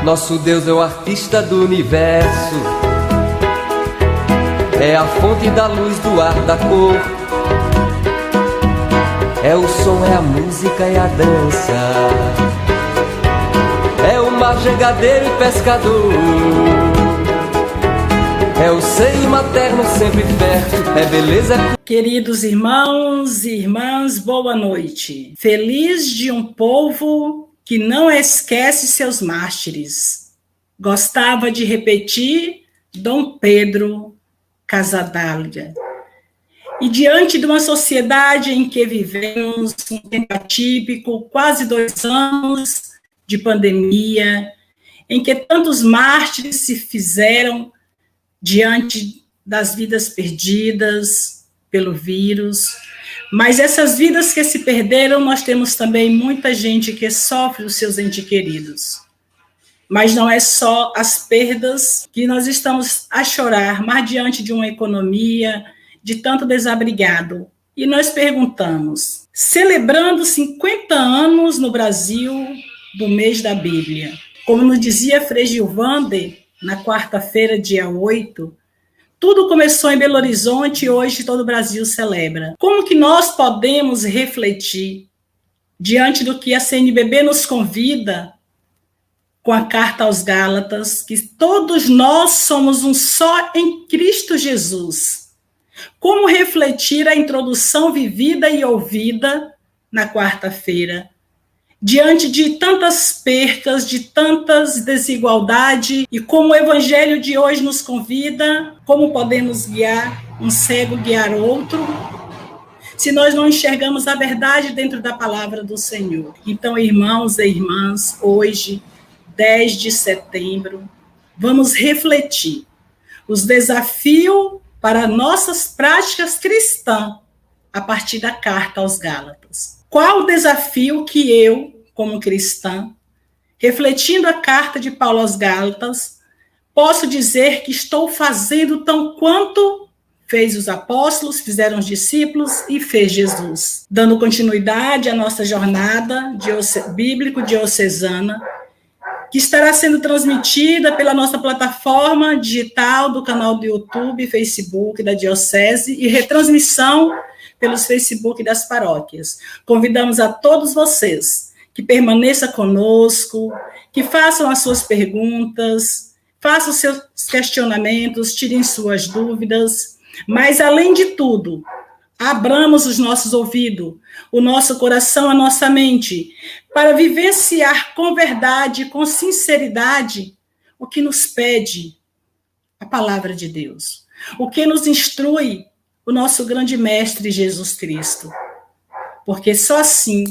Nosso Deus é o artista do universo, é a fonte da luz, do ar, da cor. É o som, é a música, é a dança, é o mar, regadeiro e pescador. É o seio materno sempre fértil, é beleza. Queridos irmãos e irmãs, boa noite. Feliz de um povo que não esquece seus mártires. Gostava de repetir Dom Pedro Casadália. E diante de uma sociedade em que vivemos um tempo atípico, quase 2 anos de pandemia, em que tantos mártires se fizeram diante das vidas perdidas pelo vírus, mas essas vidas que se perderam, nós temos também muita gente que sofre os seus entes queridos. Mas não é só as perdas que nós estamos a chorar, mas diante de uma economia, de tanto desabrigado. E nós perguntamos, celebrando 50 anos no Brasil do mês da Bíblia, como nos dizia Frei Gilvander, na quarta-feira, dia 8, tudo começou em Belo Horizonte e hoje todo o Brasil celebra. Como que nós podemos refletir diante do que a CNBB nos convida com a carta aos Gálatas, que todos nós somos um só em Cristo Jesus? Como refletir a introdução vivida e ouvida na quarta-feira, diante de tantas percas, de tantas desigualdades, e como o evangelho de hoje nos convida, como podemos guiar um cego, guiar outro, se nós não enxergamos a verdade dentro da palavra do Senhor? Então, irmãos e irmãs, hoje, 10 de setembro, vamos refletir os desafios para nossas práticas cristãs a partir da carta aos Gálatas. Qual o desafio que eu, como cristã, refletindo a carta de Paulo aos Gálatas, posso dizer que estou fazendo tão quanto fez os apóstolos, fizeram os discípulos e fez Jesus? Dando continuidade à nossa jornada bíblico-diocesana, que estará sendo transmitida pela nossa plataforma digital do canal do YouTube, Facebook da Diocese e retransmissão pelos Facebook das paróquias. Convidamos a todos vocês que permaneçam conosco, que façam as suas perguntas, façam os seus questionamentos, tirem suas dúvidas, mas, além de tudo, abramos os nossos ouvidos, o nosso coração, a nossa mente, para vivenciar com verdade, com sinceridade, o que nos pede a palavra de Deus, o que nos instrui o nosso grande mestre Jesus Cristo. Porque só assim,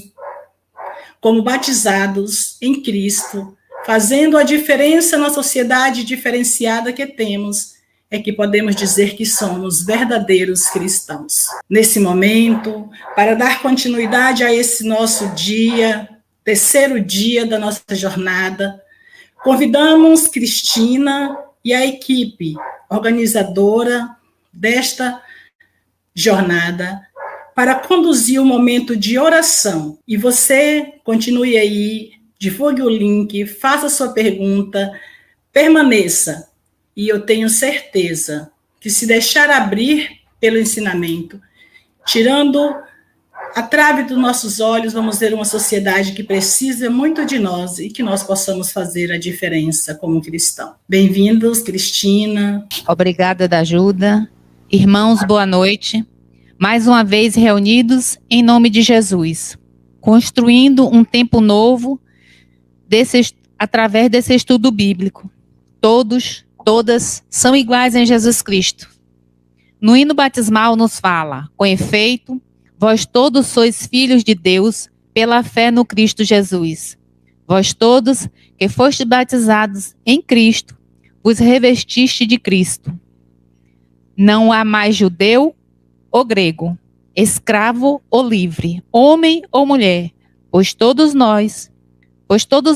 como batizados em Cristo, fazendo a diferença na sociedade diferenciada que temos, é que podemos dizer que somos verdadeiros cristãos. Nesse momento, para dar continuidade a esse nosso dia, terceiro dia da nossa jornada, convidamos Cristina e a equipe organizadora desta jornada para conduzir o momento de oração. E você continue aí, divulgue o link, faça sua pergunta, permaneça. E eu tenho certeza que, se deixar abrir pelo ensinamento, tirando a trave dos nossos olhos, vamos ver uma sociedade que precisa muito de nós e que nós possamos fazer a diferença como cristão. Bem-vindos, Cristina. Obrigada da ajuda. Irmãos, boa noite. Mais uma vez reunidos em nome de Jesus, construindo um tempo novo através desse estudo bíblico. Todas são iguais em Jesus Cristo. No hino batismal nos fala: com efeito, vós todos sois filhos de Deus pela fé no Cristo Jesus. Vós todos que fostes batizados em Cristo, vos revestiste de Cristo. Não há mais judeu ou grego, escravo ou livre, homem ou mulher, pois todos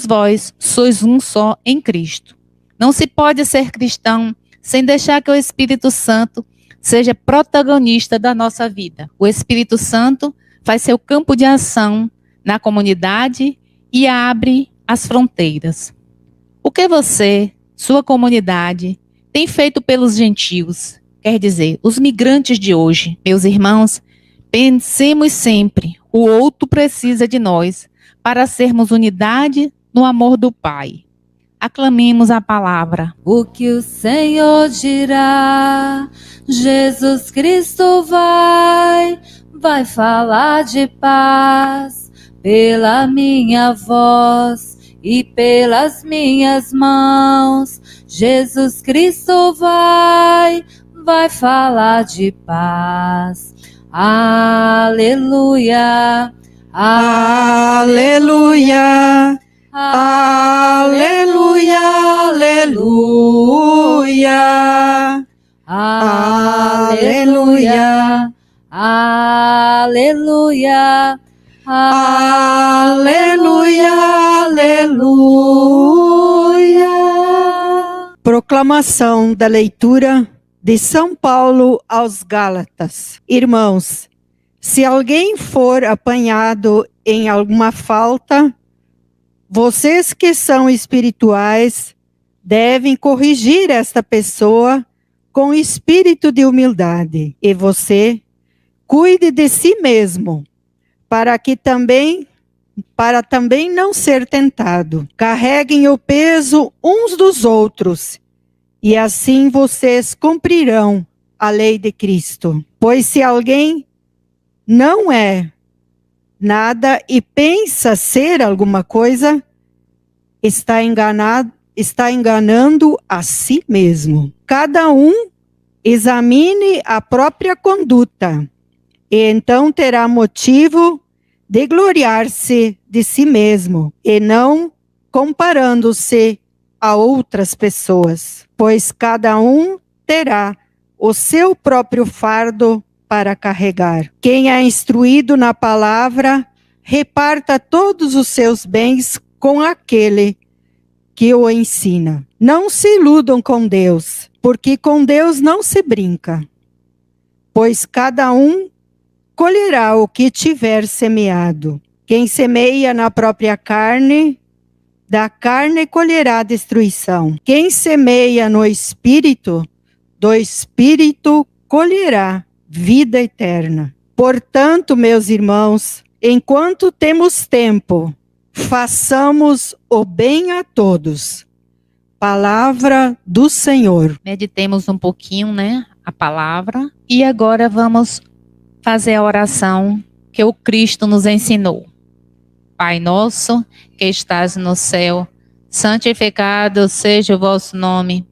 vós sois um só em Cristo. Não se pode ser cristão sem deixar que o Espírito Santo seja protagonista da nossa vida. O Espírito Santo faz seu campo de ação na comunidade e abre as fronteiras. O que você, sua comunidade, tem feito pelos gentios? Quer dizer, os migrantes de hoje. Meus irmãos, pensemos sempre, o outro precisa de nós para sermos unidade no amor do Pai. Aclamemos a palavra. O que o Senhor dirá? Jesus Cristo vai falar de paz pela minha voz e pelas minhas mãos. Jesus Cristo vai falar de paz. Aleluia, aleluia, aleluia, aleluia, aleluia, aleluia, aleluia, aleluia. Proclamação da leitura de São Paulo aos Gálatas. Irmãos, se alguém for apanhado em alguma falta, vocês que são espirituais devem corrigir esta pessoa com espírito de humildade. E você, cuide de si mesmo, para também não ser tentado. Carreguem o peso uns dos outros, e assim vocês cumprirão a lei de Cristo. Pois se alguém não é nada e pensa ser alguma coisa, está enganando a si mesmo. Cada um examine a própria conduta, e então terá motivo de gloriar-se de si mesmo, e não comparando-se a outras pessoas, pois cada um terá o seu próprio fardo para carregar. Quem é instruído na palavra, reparta todos os seus bens com aquele que o ensina. Não se iludam com Deus, porque com Deus não se brinca, pois cada um colherá o que tiver semeado. Quem semeia na própria carne, da carne colherá destruição. Quem semeia no Espírito, do Espírito colherá vida eterna. Portanto, meus irmãos, enquanto temos tempo, façamos o bem a todos. Palavra do Senhor. Meditemos um pouquinho, a palavra. E agora vamos fazer a oração que o Cristo nos ensinou. Pai nosso, que estás no céu, santificado seja o vosso nome.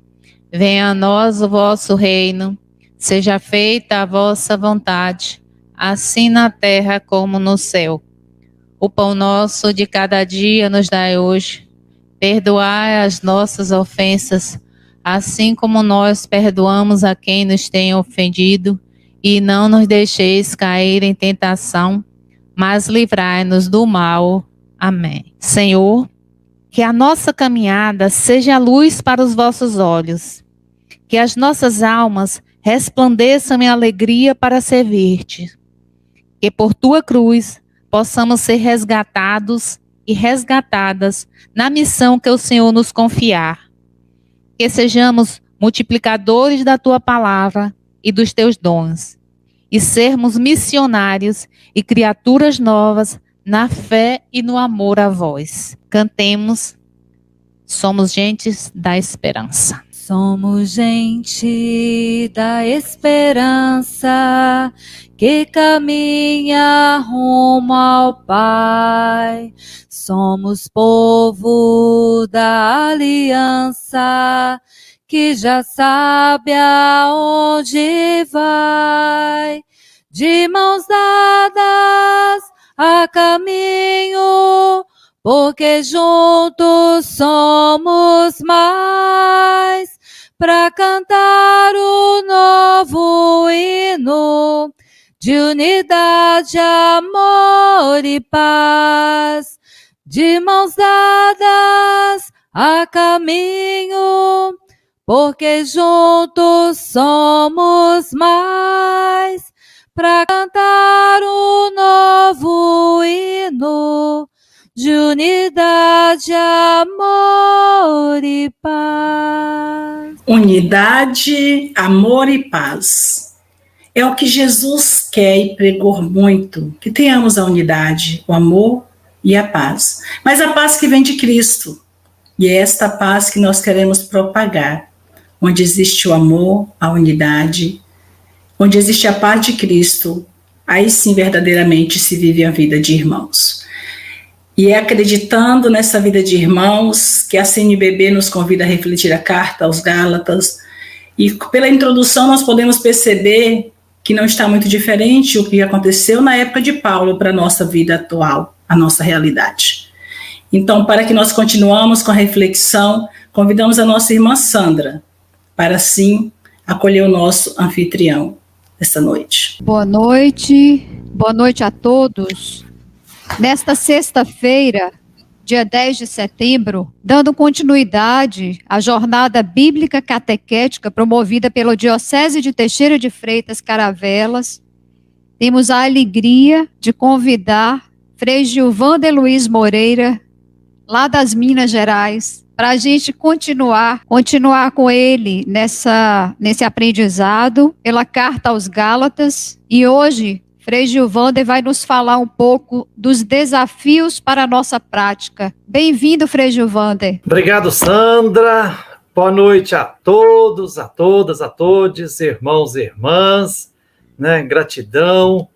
Venha a nós o vosso reino. Seja feita a vossa vontade, assim na terra como no céu. O pão nosso de cada dia nos dai hoje. Perdoai as nossas ofensas, assim como nós perdoamos a quem nos tem ofendido. E não nos deixeis cair em tentação, mas livrai-nos do mal. Amém. Senhor, que a nossa caminhada seja luz para os vossos olhos, que as nossas almas resplandeçam em alegria para servir-te, que por tua cruz possamos ser resgatados e resgatadas na missão que o Senhor nos confiar, que sejamos multiplicadores da tua palavra e dos teus dons, e sermos missionários e criaturas novas na fé e no amor a vós. Cantemos, somos gentes da esperança. Somos gente da esperança que caminha rumo ao Pai. Somos povo da aliança que já sabe aonde vai. De mãos dadas a caminho, porque juntos somos mais, para cantar o novo hino de unidade, amor e paz. De mãos dadas a caminho, porque juntos somos mais, para cantar o novo hino de unidade, amor e paz. Unidade, amor e paz. É o que Jesus quer e pregou muito, que tenhamos a unidade, o amor e a paz. Mas a paz que vem de Cristo. E é esta paz que nós queremos propagar, onde existe o amor, a unidade, onde existe a paz de Cristo, aí sim verdadeiramente se vive a vida de irmãos. E é acreditando nessa vida de irmãos que a CNBB nos convida a refletir a carta aos Gálatas. E pela introdução nós podemos perceber que não está muito diferente o que aconteceu na época de Paulo para a nossa vida atual, a nossa realidade. Então, para que nós continuamos com a reflexão, convidamos a nossa irmã Sandra para, assim, acolher o nosso anfitrião esta noite. Boa noite a todos. Nesta sexta-feira, dia 10 de setembro, dando continuidade à jornada bíblica catequética promovida pela Diocese de Teixeira de Freitas, Caravelas, temos a alegria de convidar Frei Gilvander Luiz Moreira, lá das Minas Gerais, para a gente continuar com ele nesse aprendizado pela Carta aos Gálatas. E hoje, Frei Gilvander vai nos falar um pouco dos desafios para a nossa prática. Bem-vindo, Frei Gilvander. Obrigado, Sandra. Boa noite a todos, a todas, a todos, irmãos e irmãs. Gratidão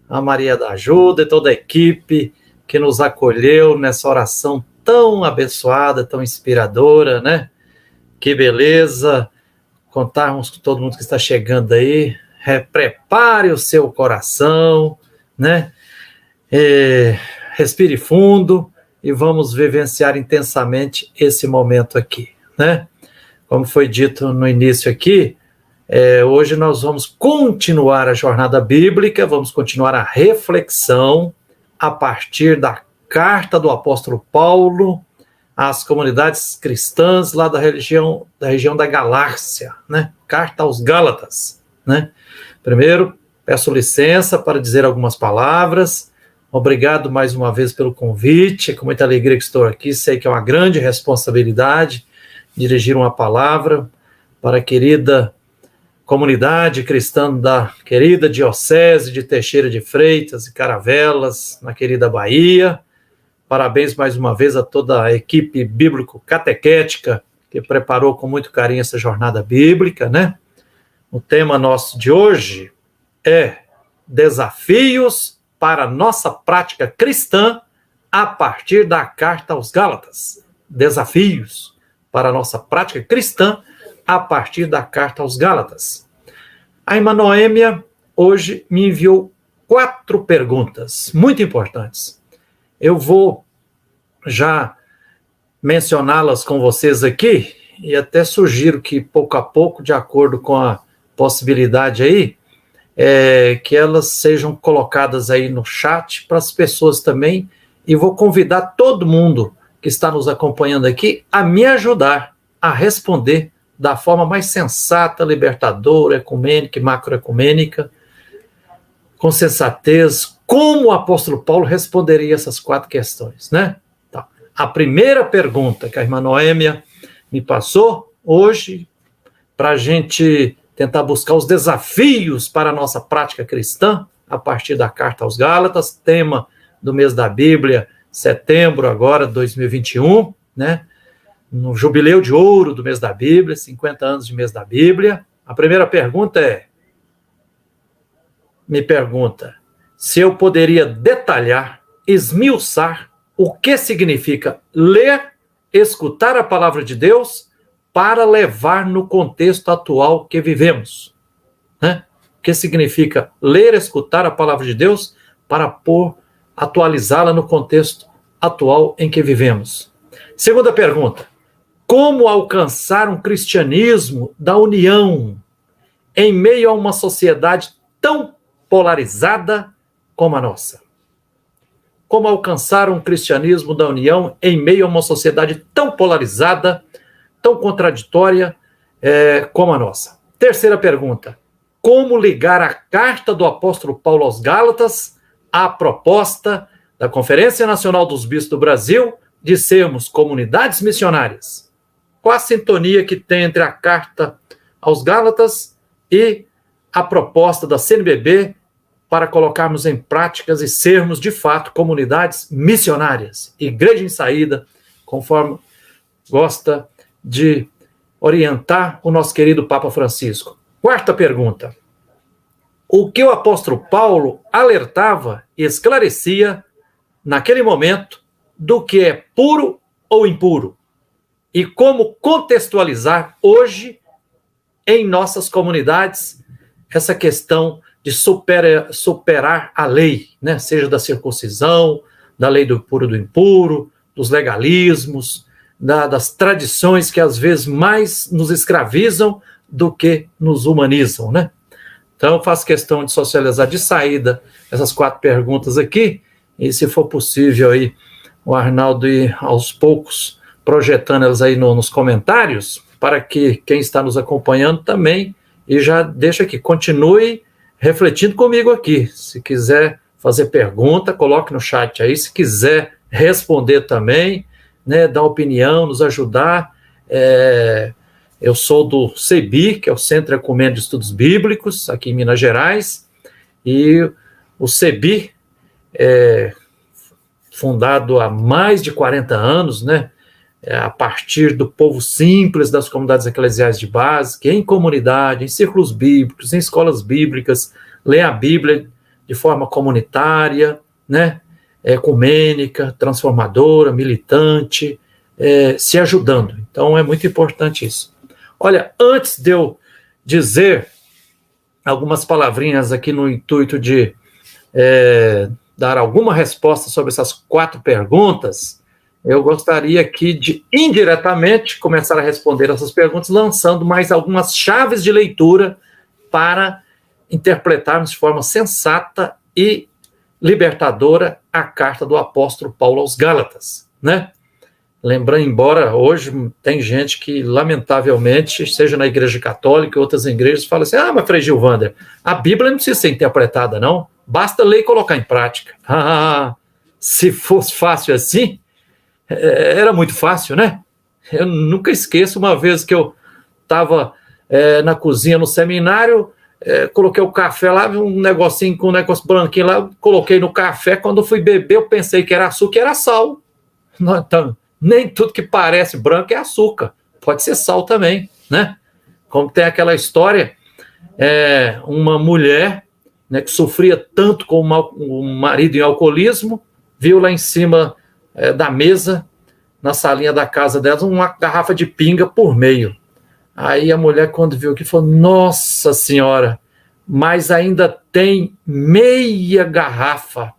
a Maria da Ajuda e toda a equipe que nos acolheu nessa oração tão abençoada, tão inspiradora, né? Que beleza contarmos com todo mundo que está chegando aí. Prepare o seu coração, né? Respire fundo e vamos vivenciar intensamente esse momento aqui, né? Como foi dito no início aqui, hoje nós vamos continuar a jornada bíblica, vamos continuar a reflexão a partir da carta do apóstolo Paulo às comunidades cristãs lá da região da Galácia, né? Carta aos Gálatas, né? Primeiro, peço licença para dizer algumas palavras. Obrigado mais uma vez pelo convite, é com muita alegria que estou aqui. Sei que é uma grande responsabilidade dirigir uma palavra para a querida comunidade cristã da querida Diocese de Teixeira de Freitas e Caravelas, na querida Bahia. Parabéns mais uma vez a toda a equipe bíblico-catequética que preparou com muito carinho essa jornada bíblica, né? O tema nosso de hoje é desafios para a nossa prática cristã a partir da Carta aos Gálatas. Desafios para a nossa prática cristã a partir da Carta aos Gálatas. A irmã Noêmia hoje me enviou 4 perguntas muito importantes. Eu vou já mencioná-las com vocês aqui e até sugiro que pouco a pouco, de acordo com a possibilidade aí, que elas sejam colocadas aí no chat para as pessoas também, e vou convidar todo mundo que está nos acompanhando aqui a me ajudar a responder da forma mais sensata, libertadora, ecumênica e macroecumênica, com sensatez, como o apóstolo Paulo responderia essas 4 questões, né? Então, a primeira pergunta que a irmã Noêmia me passou hoje, para a gente tentar buscar os desafios para a nossa prática cristã, a partir da Carta aos Gálatas, tema do mês da Bíblia, setembro agora, 2021, né? No jubileu de ouro do mês da Bíblia, 50 anos de mês da Bíblia. A primeira pergunta me pergunta se eu poderia detalhar, esmiuçar o que significa ler, escutar a palavra de Deus para levar no contexto atual que vivemos, né? O que significa ler, escutar a palavra de Deus para atualizá-la no contexto atual em que vivemos. Segunda pergunta, como alcançar um cristianismo da união em meio a uma sociedade tão polarizada como a nossa? Como alcançar um cristianismo da união em meio a uma sociedade tão polarizada, tão contraditória como a nossa? Terceira pergunta, como ligar a carta do apóstolo Paulo aos Gálatas à proposta da Conferência Nacional dos Bispos do Brasil de sermos comunidades missionárias. Qual a sintonia que tem entre a carta aos Gálatas e a proposta da CNBB para colocarmos em práticas e sermos, de fato, comunidades missionárias, igreja em saída, conforme gosta de orientar o nosso querido Papa Francisco. Quarta pergunta. O que o apóstolo Paulo alertava e esclarecia naquele momento do que é puro ou impuro? E como contextualizar hoje em nossas comunidades essa questão de superar a lei, né? Seja da circuncisão, da lei do puro e do impuro, dos legalismos, das tradições que às vezes mais nos escravizam do que nos humanizam, né? Então, eu faço questão de socializar de saída essas 4 perguntas aqui, e se for possível aí, o Arnaldo ir aos poucos projetando elas aí nos comentários, para que quem está nos acompanhando também, e já deixa aqui, continue refletindo comigo aqui. Se quiser fazer pergunta, coloque no chat aí. Se quiser responder também, né, dar opinião, nos ajudar. Eu sou do CEBI, que é o Centro Ecumênico de Estudos Bíblicos, aqui em Minas Gerais, e o CEBI é fundado há mais de 40 anos, né, a partir do povo simples das comunidades eclesiais de base, que em comunidade, em círculos bíblicos, em escolas bíblicas, lê a Bíblia de forma comunitária, né, ecumênica, transformadora, militante, se ajudando. Então é muito importante isso. Olha, antes de eu dizer algumas palavrinhas aqui no intuito de dar alguma resposta sobre essas 4 perguntas, eu gostaria aqui de, indiretamente, começar a responder essas perguntas, lançando mais algumas chaves de leitura para interpretarmos de forma sensata e libertadora a carta do apóstolo Paulo aos Gálatas, né? Lembrando, embora hoje tem gente que, lamentavelmente, seja na igreja católica ou outras igrejas, fala assim, mas Frei Gilvander, a Bíblia não precisa ser interpretada, não. Basta ler e colocar em prática. Se fosse fácil assim, era muito fácil, né? Eu nunca esqueço uma vez que eu estava na cozinha no seminário, coloquei o café lá, um negocinho com um negócio branquinho lá, coloquei no café, quando eu fui beber eu pensei que era açúcar e era sal. Então, nem tudo que parece branco é açúcar, pode ser sal também, né? Como tem aquela história, uma mulher, né, que sofria tanto com o marido em alcoolismo, viu lá em cima da mesa, na salinha da casa dela, uma garrafa de pinga por meio. Aí a mulher, quando viu aqui, falou, nossa senhora, mas ainda tem meia garrafa.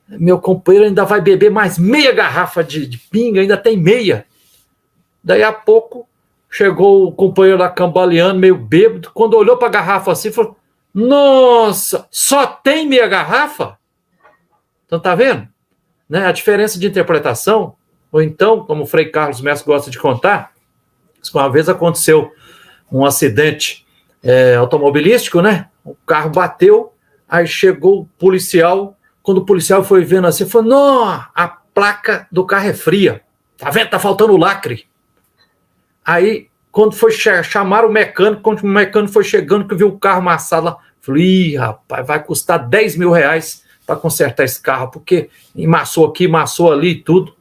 Meu companheiro ainda vai beber mais meia garrafa de pinga, ainda tem meia. Daí a pouco, chegou o companheiro lá cambaleando, meio bêbado, quando olhou para a garrafa assim, falou, nossa, só tem meia garrafa? Então tá vendo? Né, a diferença de interpretação, ou então, como o Frei Carlos Mestre gosta de contar, uma vez aconteceu um acidente automobilístico, né? O carro bateu, aí chegou o policial, quando o policial foi vendo assim, falou, não, a placa do carro é fria, tá vendo? Tá faltando o lacre. Aí, quando foi chamar o mecânico, quando o mecânico foi chegando, que viu o carro amassado lá, falou, ih, rapaz, vai custar 10 mil reais para consertar esse carro, porque amassou aqui, amassou ali e tudo.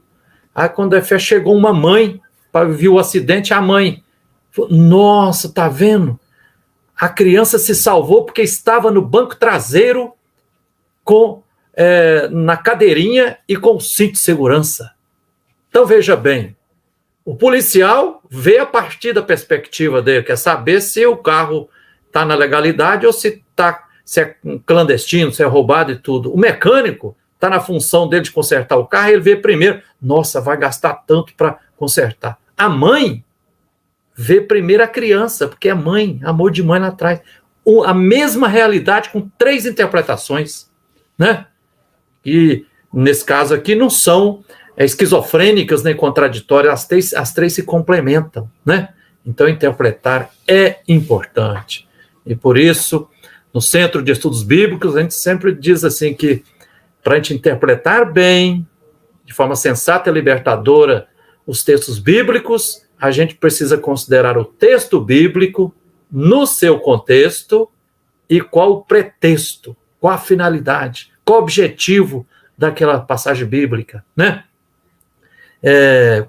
Aí quando chegou uma mãe para ver o acidente, a mãe falou, nossa, tá vendo? A criança se salvou porque estava no banco traseiro na cadeirinha e com o cinto de segurança. Então veja bem, o policial vê a partir da perspectiva dele, quer saber se o carro está na legalidade ou se é clandestino, se é roubado e tudo. O mecânico está na função dele de consertar o carro, ele vê primeiro, nossa, vai gastar tanto para consertar. A mãe vê primeiro a criança, porque é mãe, amor de mãe lá atrás. A mesma realidade com 3 interpretações, né? E nesse caso aqui não são esquizofrênicas nem contraditórias, as três se complementam, né? Então interpretar é importante. E por isso, no Centro de Estudos Bíblicos, a gente sempre diz assim que para a gente interpretar bem, de forma sensata e libertadora, os textos bíblicos, a gente precisa considerar o texto bíblico no seu contexto e qual o pretexto, qual a finalidade, qual o objetivo daquela passagem bíblica, né?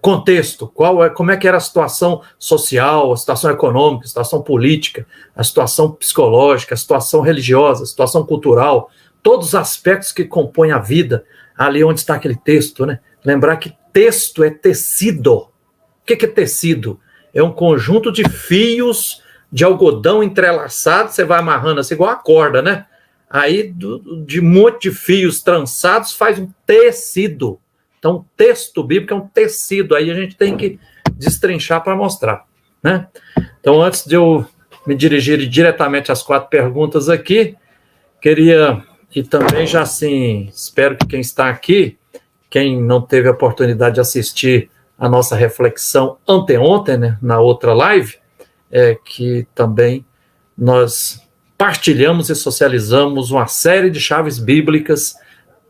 Contexto, como é que era a situação social, a situação econômica, a situação política, a situação psicológica, a situação religiosa, a situação cultural, todos os aspectos que compõem a vida, ali onde está aquele texto, né? Lembrar que texto é tecido. O que é tecido? É um conjunto de fios de algodão entrelaçados, você vai amarrando assim, igual a corda, né? Aí, de um monte de fios trançados, faz um tecido. Então, o texto bíblico é um tecido, aí a gente tem que destrinchar para mostrar, né? Então, antes de eu me dirigir diretamente às 4 perguntas aqui, queria, e também já assim, espero que quem está aqui, quem não teve a oportunidade de assistir a nossa reflexão anteontem, né, na outra live, que também nós partilhamos e socializamos uma série de chaves bíblicas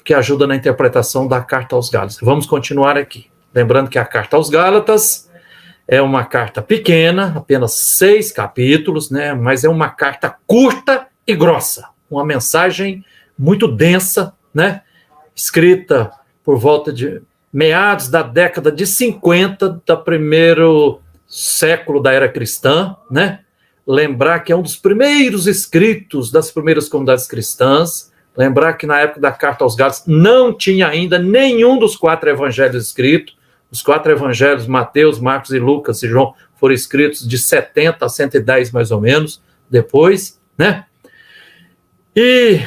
que ajuda na interpretação da carta aos Gálatas. Vamos continuar aqui. Lembrando que a carta aos Gálatas é uma carta pequena, apenas 6 capítulos, né? Mas é uma carta curta e grossa. Uma mensagem muito densa, né? Escrita por volta de meados da década de 50 do primeiro século da era cristã, né? Lembrar que é um dos primeiros escritos das primeiras comunidades cristãs. Lembrar que na época da carta aos Gálatas não tinha ainda nenhum dos 4 evangelhos escritos. Os 4 evangelhos, Mateus, Marcos e Lucas e João, foram escritos de 70 a 110 mais ou menos, depois, né? E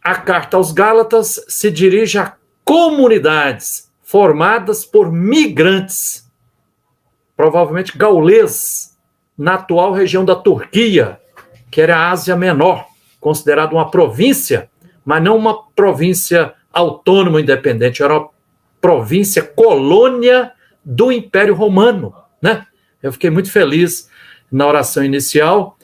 a carta aos Gálatas se dirige a comunidades formadas por migrantes, provavelmente gauleses, na atual região da Turquia, que era a Ásia Menor, considerada uma província, mas não uma província autônoma independente, era uma província colônia do Império Romano, né? Eu fiquei muito feliz na oração inicial,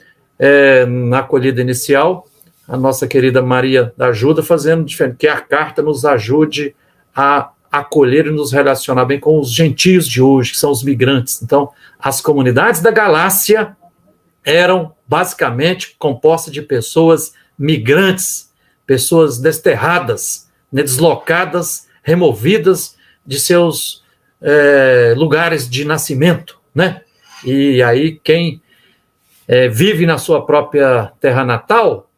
na acolhida inicial, a nossa querida Maria da Ajuda fazendo diferente, que a carta nos ajude a acolher e nos relacionar bem com os gentios de hoje, que são os migrantes. Então, as comunidades da Galácia eram basicamente compostas de pessoas migrantes, pessoas desterradas, né, deslocadas, removidas de seus lugares de nascimento, né? E aí quem vive na sua própria terra natal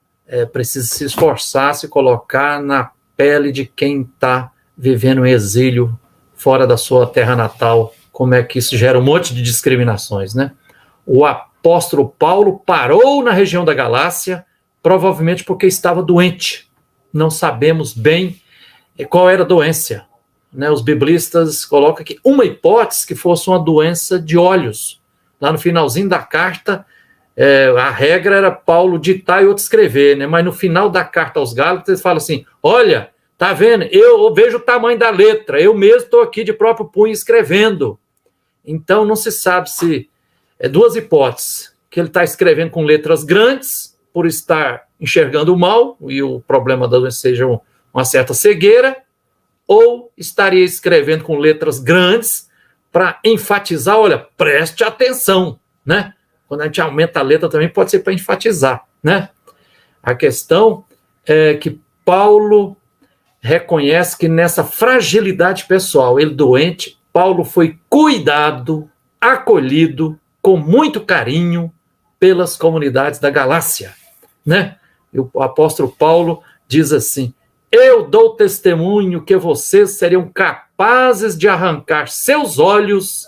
precisa se esforçar, se colocar na pele de quem está vivendo em exílio fora da sua terra natal, como é que isso gera um monte de discriminações, né? O apóstolo Paulo parou na região da Galácia, provavelmente porque estava doente. Não sabemos bem qual era a doença, né? Os biblistas colocam aqui uma hipótese que fosse uma doença de olhos. Lá no finalzinho da carta, a regra era Paulo ditar e outro escrever, né? Mas no final da carta aos Gálatas, ele fala assim, olha, tá vendo? Eu vejo o tamanho da letra, eu mesmo estou aqui de próprio punho escrevendo. Então não se sabe se... 2 hipóteses, que ele está escrevendo com letras grandes, por estar enxergando mal, e o problema da doença seja uma certa cegueira, ou estaria escrevendo com letras grandes para enfatizar, olha, preste atenção, né? Quando a gente aumenta a letra também pode ser para enfatizar, né? A questão é que Paulo reconhece que nessa fragilidade pessoal, ele doente, Paulo foi cuidado, acolhido, com muito carinho pelas comunidades da Galácia, né? E o apóstolo Paulo diz assim, eu dou testemunho que vocês seriam capazes de arrancar seus olhos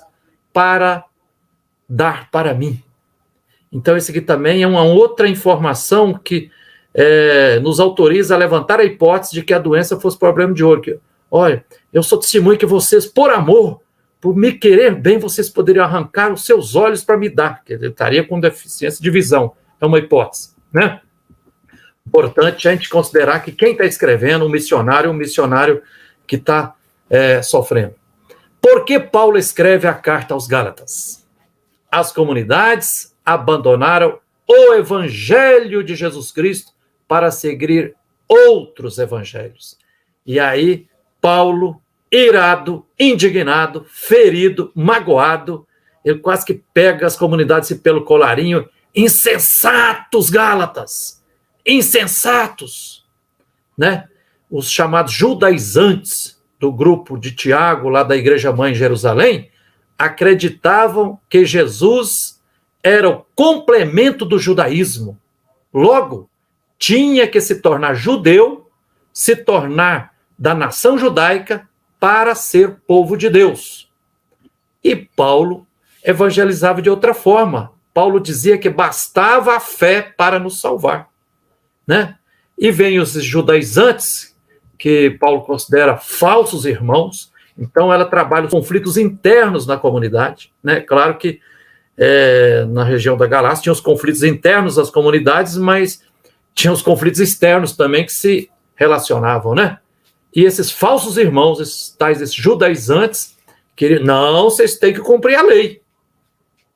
para dar para mim. Então, esse aqui também é uma outra informação que nos autoriza a levantar a hipótese de que a doença fosse problema de olho. Que, olha, eu sou testemunho que vocês, por amor, por me querer bem, vocês poderiam arrancar os seus olhos para me dar, que ele estaria com deficiência de visão. É uma hipótese, né? Importante a gente considerar que quem está escrevendo, um missionário que está sofrendo. Por que Paulo escreve a carta aos Gálatas? As comunidades abandonaram o evangelho de Jesus Cristo para seguir outros evangelhos. E aí, Paulo, irado, indignado, ferido, magoado, ele quase que pega as comunidades pelo colarinho. Insensatos, Gálatas! Insensatos! Né? Os chamados judaizantes do grupo de Tiago, lá da Igreja Mãe em Jerusalém, acreditavam que Jesus era o complemento do judaísmo. Logo, tinha que se tornar judeu, se tornar da nação judaica para ser povo de Deus. E Paulo evangelizava de outra forma. Paulo dizia que bastava a fé para nos salvar, né? E vem os judaizantes, que Paulo considera falsos irmãos. Então ela trabalha os conflitos internos na comunidade, né? Claro que na região da Galácia tinha os conflitos internos das comunidades, mas tinha os conflitos externos também que se relacionavam, né? E esses falsos irmãos, esses judaizantes, que não, vocês têm que cumprir a lei.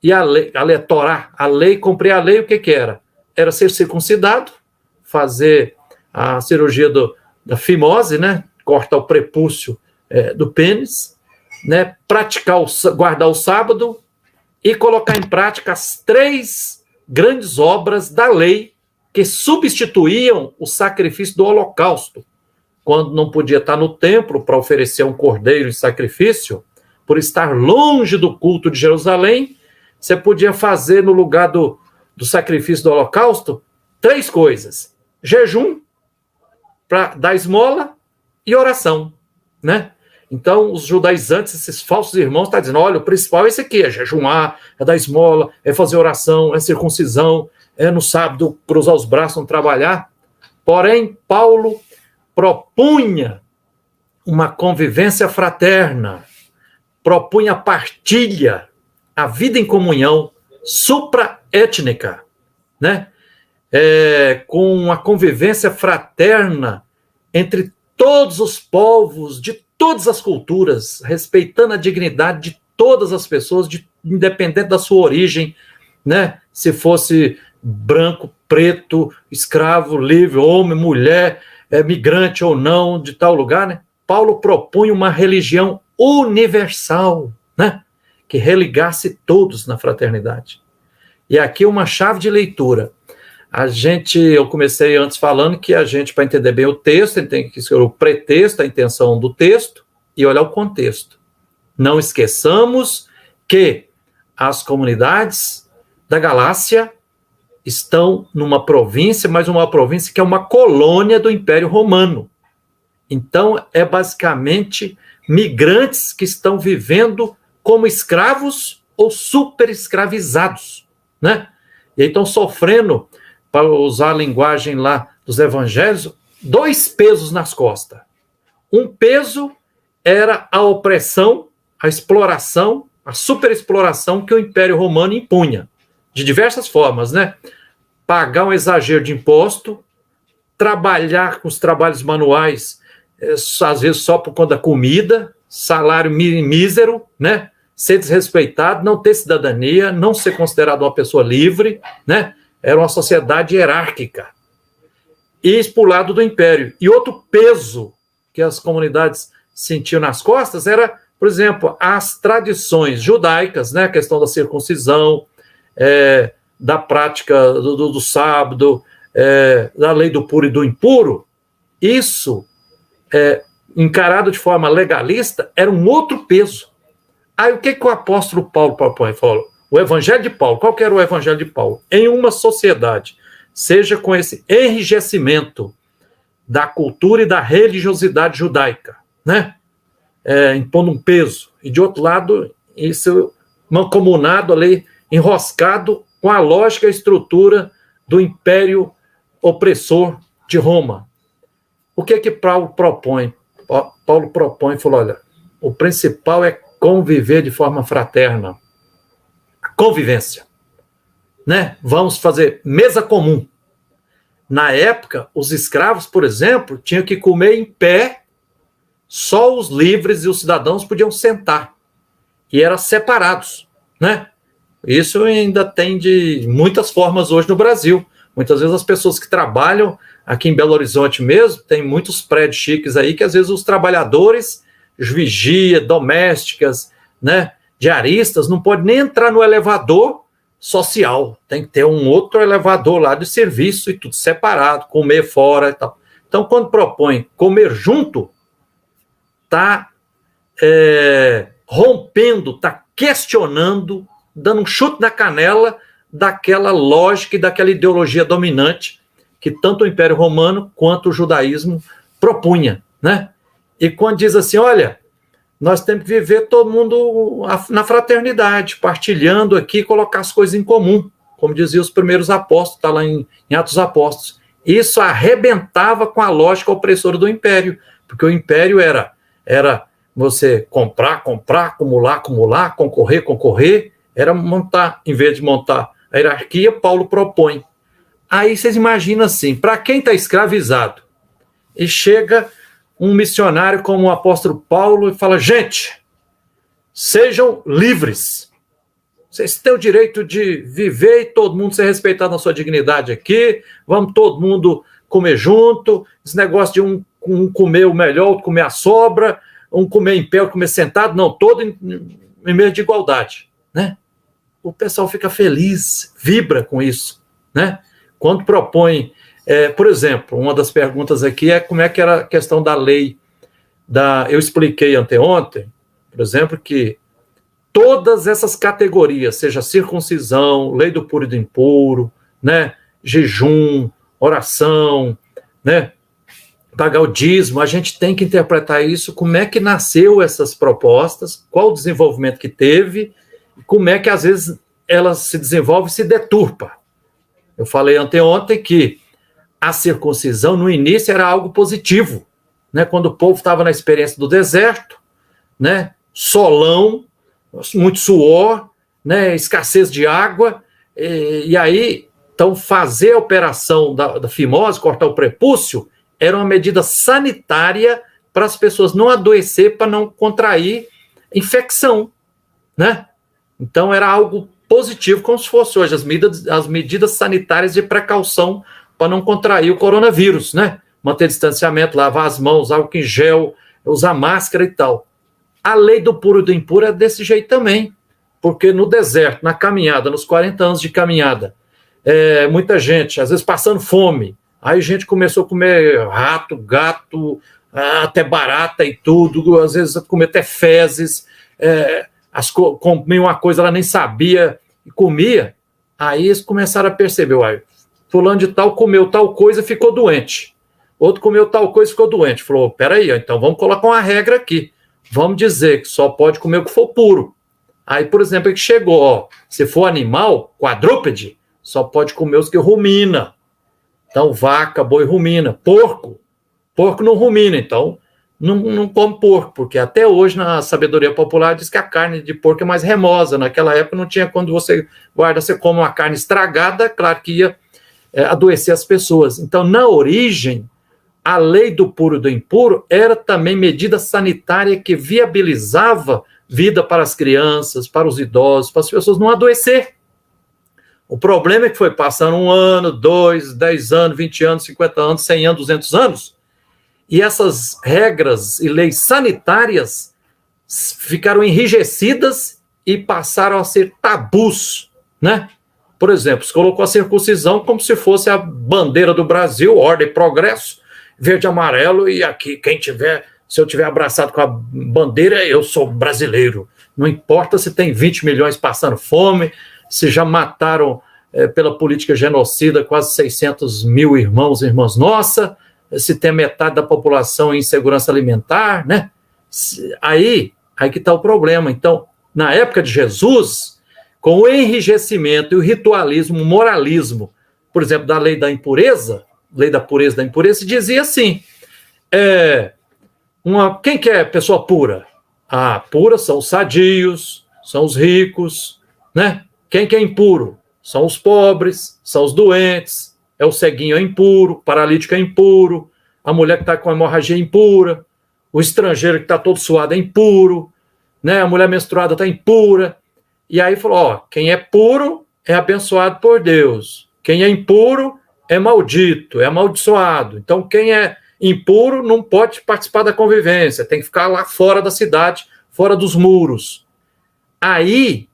E a lei, Torá, a lei, cumprir a lei, o que era? Era ser circuncidado, fazer a cirurgia da fimose, né? Cortar o prepúcio do pênis, né? Guardar o sábado e colocar em prática as 3 grandes obras da lei que substituíam o sacrifício do holocausto. Quando não podia estar no templo para oferecer um cordeiro em sacrifício, por estar longe do culto de Jerusalém, você podia fazer no lugar do sacrifício do holocausto 3 coisas: jejum, para dar esmola, e oração, né? Então, os judaizantes, esses falsos irmãos, estão dizendo, olha, o principal é esse aqui, é jejuar, é dar esmola, é fazer oração, é circuncisão, é no sábado cruzar os braços, não trabalhar. Porém, Paulo propunha uma convivência fraterna, propunha partilha, a vida em comunhão supraétnica, né? Com a convivência fraterna entre todos os povos, de todas as culturas, respeitando a dignidade de todas as pessoas, independente da sua origem, né? Se fosse branco, preto, escravo, livre, homem, mulher, migrante ou não, de tal lugar, né? Paulo propunha uma religião universal, né? Que religasse todos na fraternidade. E aqui uma chave de leitura. Eu comecei antes falando que a gente, para entender bem o texto, tem que escolher o pretexto, a intenção do texto, e olhar o contexto. Não esqueçamos que as comunidades da Galácia estão numa província, mas uma província que é uma colônia do Império Romano. Então, é basicamente migrantes que estão vivendo como escravos ou super escravizados, né? E aí estão sofrendo, para usar a linguagem lá dos evangelhos, 2 pesos nas costas. Um peso era a opressão, a exploração, a superexploração que o Império Romano impunha, de diversas formas, né? Pagar um exagero de imposto, trabalhar com os trabalhos manuais, às vezes só por conta da comida, salário mísero, né? Ser desrespeitado, não ter cidadania, não ser considerado uma pessoa livre, né? Era uma sociedade hierárquica. E expulado do império. E outro peso que as comunidades sentiam nas costas era, por exemplo, as tradições judaicas, né? A questão da circuncisão, da prática do sábado, da lei do puro e do impuro. Isso, encarado de forma legalista, era um outro peso. Aí o que o apóstolo Paulo propõe? Falou, o evangelho de Paulo, qual que era o evangelho de Paulo? Em uma sociedade, seja com esse enrijecimento da cultura e da religiosidade judaica, né? Impondo um peso, e de outro lado, isso mancomunado ali, enroscado com a lógica e estrutura do império opressor de Roma. O que Paulo propõe? Paulo propõe, falou, olha, o principal é conviver de forma fraterna. Convivência, né? Vamos fazer mesa comum. Na época, os escravos, por exemplo, tinham que comer em pé, só os livres e os cidadãos podiam sentar. E eram separados, né? Isso ainda tem de muitas formas hoje no Brasil. Muitas vezes as pessoas que trabalham aqui em Belo Horizonte mesmo, tem muitos prédios chiques aí que às vezes os trabalhadores, vigia, domésticas, né, diaristas, não podem nem entrar no elevador social. Tem que ter um outro elevador lá de serviço e tudo separado, comer fora e tal. Então, quando propõe comer junto, está rompendo, está questionando, dando um chute na canela daquela lógica e daquela ideologia dominante que tanto o Império Romano quanto o judaísmo propunha, né? E quando diz assim, olha, nós temos que viver todo mundo na fraternidade, partilhando aqui, colocar as coisas em comum, como diziam os primeiros apóstolos, está lá em Atos dos Apóstolos. Isso arrebentava com a lógica opressora do Império, porque o Império era você comprar, acumular, concorrer, era montar, em vez de montar a hierarquia, Paulo propõe. Aí vocês imaginam assim, para quem está escravizado, e chega um missionário como o apóstolo Paulo e fala, gente, sejam livres, vocês têm o direito de viver e todo mundo ser respeitado na sua dignidade aqui, vamos todo mundo comer junto, esse negócio de um comer o melhor, outro comer a sobra, um comer em pé, outro comer sentado, não, todo em meio de igualdade, né? O pessoal fica feliz, vibra com isso, né? Quando propõe, por exemplo, uma das perguntas aqui é como é que era a questão da lei, eu expliquei anteontem, por exemplo, que todas essas categorias, seja circuncisão, lei do puro e do impuro, né, jejum, oração, né, pagar o dízimo, a gente tem que interpretar isso, como é que nasceu essas propostas, qual o desenvolvimento que teve, como é que às vezes ela se desenvolve e se deturpa. Eu falei anteontem que a circuncisão no início era algo positivo, né, quando o povo estava na experiência do deserto, né, solão, muito suor, né, escassez de água, e aí, então, fazer a operação da fimose, cortar o prepúcio, era uma medida sanitária para as pessoas não adoecer, para não contrair infecção, né? Então, era algo positivo, como se fosse hoje, as medidas sanitárias de precaução para não contrair o coronavírus, né? Manter distanciamento, lavar as mãos, álcool em gel, usar máscara e tal. A lei do puro e do impuro é desse jeito também, porque no deserto, na caminhada, nos 40 anos de caminhada, muita gente, às vezes passando fome, aí a gente começou a comer rato, gato, até barata e tudo, às vezes comer até fezes, comia uma coisa, ela nem sabia e comia, aí eles começaram a perceber, fulano de tal comeu tal coisa e ficou doente, outro comeu tal coisa e ficou doente, falou, peraí, então vamos colocar uma regra aqui, vamos dizer que só pode comer o que for puro. Aí, por exemplo, é que chegou, se for animal, quadrúpede, só pode comer os que rumina. Então, vaca, boi rumina. Porco não rumina, então não come porco, porque até hoje na sabedoria popular diz que a carne de porco é mais remosa. Naquela época não tinha, quando você guarda, você come uma carne estragada, claro que ia adoecer as pessoas. Então, na origem, a lei do puro e do impuro era também medida sanitária que viabilizava vida para as crianças, para os idosos, para as pessoas não adoecer. O problema é que foi passando 1 ano, 2, 10 anos, 20 anos, 50 anos, 100 anos, 200 anos, e essas regras e leis sanitárias ficaram enrijecidas e passaram a ser tabus, né? Por exemplo, se colocou a circuncisão como se fosse a bandeira do Brasil, ordem e progresso, verde e amarelo, e aqui, se eu tiver abraçado com a bandeira, eu sou brasileiro. Não importa se tem 20 milhões passando fome, se já mataram pela política genocida quase 600 mil irmãos e irmãs nossas, se tem metade da população em insegurança alimentar, né? Aí que está o problema. Então, na época de Jesus, com o enrijecimento e o ritualismo, o moralismo, por exemplo, da lei da impureza, lei da pureza da impureza, se dizia assim, quem que é pessoa pura? Pura são os sadios, são os ricos, né? Quem que é impuro? São os pobres, são os doentes, o ceguinho é impuro, o paralítico é impuro, a mulher que está com hemorragia é impura, o estrangeiro que está todo suado é impuro, né? A mulher menstruada está impura. E aí falou, quem é puro é abençoado por Deus, quem é impuro é maldito, é amaldiçoado. Então, quem é impuro não pode participar da convivência, tem que ficar lá fora da cidade, fora dos muros. Aí,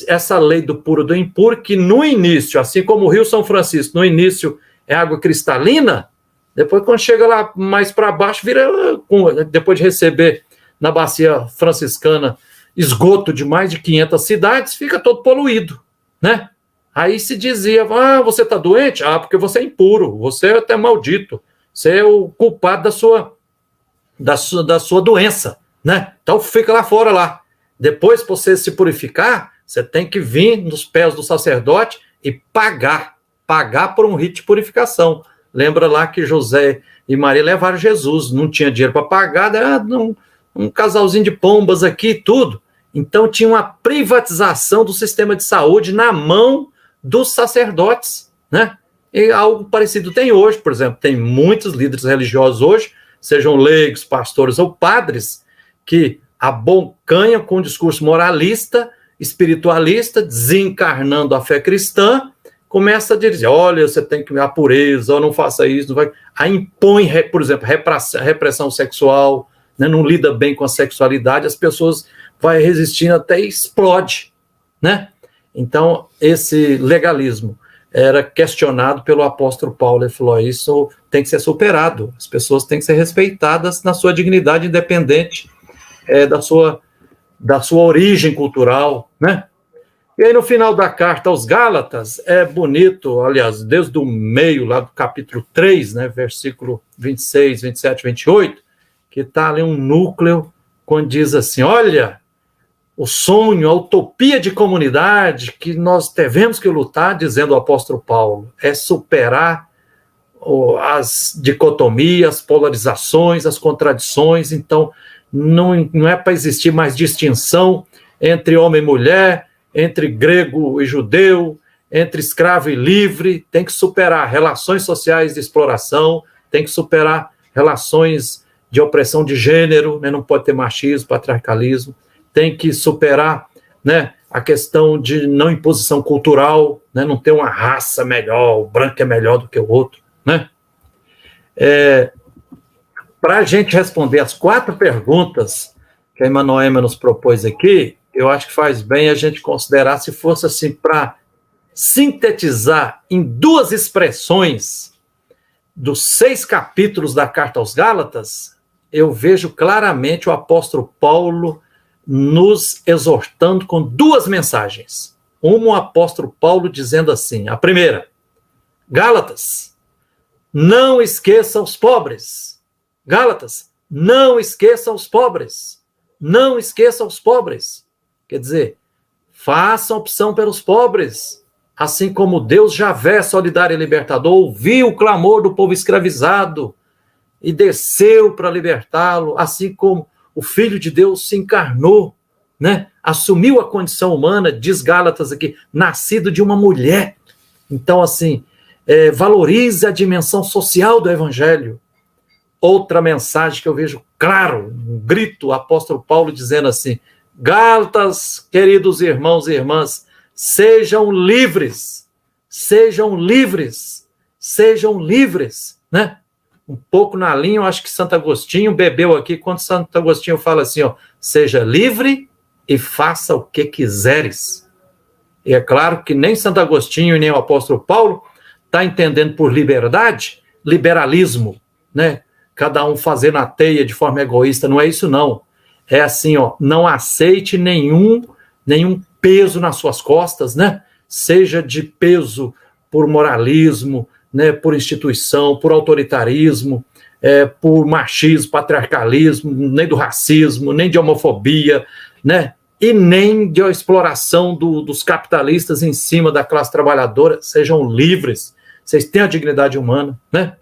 essa lei do puro e do impuro, que no início, assim como o Rio São Francisco, no início é água cristalina, depois quando chega lá mais para baixo, vira, depois de receber na bacia franciscana esgoto de mais de 500 cidades, fica todo poluído, né? Aí se dizia, você está doente? Porque você é impuro, você é até maldito, você é o culpado da sua doença, né? Então fica lá fora lá. Depois, para você se purificar, você tem que vir nos pés do sacerdote e pagar por um rito de purificação. Lembra lá que José e Maria levaram Jesus, não tinha dinheiro para pagar, um casalzinho de pombas aqui e tudo. Então tinha uma privatização do sistema de saúde na mão dos sacerdotes, né? E algo parecido tem hoje, por exemplo, tem muitos líderes religiosos hoje, sejam leigos, pastores ou padres, que abocanham com um discurso moralista, espiritualista, desencarnando a fé cristã, começa a dizer, olha, você tem que ir à pureza, ou não faça isso, não vai... Aí impõe, por exemplo, repressão sexual, né? Não lida bem com a sexualidade, as pessoas vão resistindo até explode, né? Então, esse legalismo era questionado pelo apóstolo Paulo, ele falou, isso tem que ser superado, as pessoas têm que ser respeitadas na sua dignidade, independente da sua origem cultural, né? E aí no final da carta aos Gálatas, é bonito, aliás, desde o meio lá do capítulo 3, né, versículo 26, 27, 28, que está ali um núcleo, quando diz assim, olha, o sonho, a utopia de comunidade que nós devemos que lutar, dizendo o apóstolo Paulo, é superar as dicotomias, as polarizações, as contradições. Então, não é para existir mais distinção entre homem e mulher, entre grego e judeu, entre escravo e livre, tem que superar relações sociais de exploração, tem que superar relações de opressão de gênero, né? Não pode ter machismo, patriarcalismo, tem que superar, né, a questão de não imposição cultural, né? Não ter uma raça melhor, o branco é melhor do que o outro, né? Para a gente responder as 4 perguntas que a irmã Noêmia nos propôs aqui, eu acho que faz bem a gente considerar, se fosse assim, para sintetizar em 2 expressões dos 6 capítulos da Carta aos Gálatas, eu vejo claramente o apóstolo Paulo nos exortando com 2 mensagens. Uma, o apóstolo Paulo dizendo assim, a primeira, Gálatas, não esqueça os pobres. Gálatas, não esqueça os pobres. Não esqueça os pobres. Quer dizer, façam opção pelos pobres. Assim como Deus Javé, solidário e libertador, ouviu o clamor do povo escravizado e desceu para libertá-lo, assim como o Filho de Deus se encarnou, né? Assumiu a condição humana, diz Gálatas aqui, nascido de uma mulher. Então, assim, valorize a dimensão social do Evangelho. Outra mensagem que eu vejo claro, um grito, o apóstolo Paulo dizendo assim, Gálatas, queridos irmãos e irmãs, sejam livres, sejam livres, sejam livres, né? Um pouco na linha, eu acho que Santo Agostinho bebeu aqui, quando Santo Agostinho fala assim, ó, seja livre e faça o que quiseres. E é claro que nem Santo Agostinho e nem o apóstolo Paulo está entendendo por liberdade, liberalismo, né? Cada um fazendo a teia de forma egoísta, não é isso não. É assim, ó, não aceite nenhum peso nas suas costas, né? Seja de peso por moralismo, né, por instituição, por autoritarismo, por machismo, patriarcalismo, nem do racismo, nem de homofobia, né, e nem de exploração dos capitalistas em cima da classe trabalhadora. Sejam livres, vocês têm a dignidade humana, né?